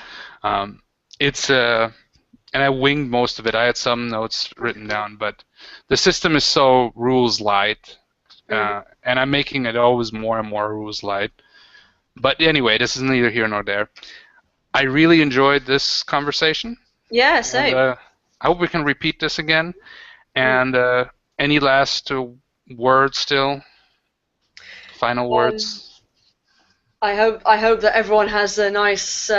Um, it's and I winged most of it. I had some notes written down, but the system is so rules light, Mm. and I'm making it always more and more rules light. But anyway, this is neither here nor there. I really enjoyed this conversation, Yeah, and same. I hope we can repeat this again. Mm. And any last words still? Final Um, words? I hope that everyone has a nice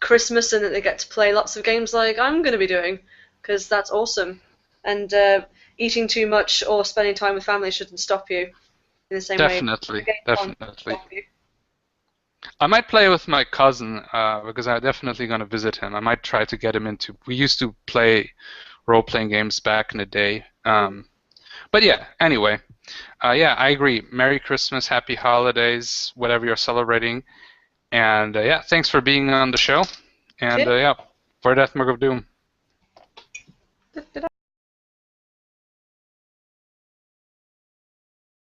Christmas and that they get to play lots of games like I'm going to be doing, because that's awesome. And eating too much or spending time with family shouldn't stop you in the same way the Definitely, game can't definitely. stop you. I might play with my cousin because I'm definitely going to visit him. I might try to get him into. We used to play role-playing games back in the day. But yeah, anyway, yeah, I agree. Merry Christmas, Happy Holidays, whatever you're celebrating. And yeah, thanks for being on the show. And Cheers. yeah, for Death Mark of Doom.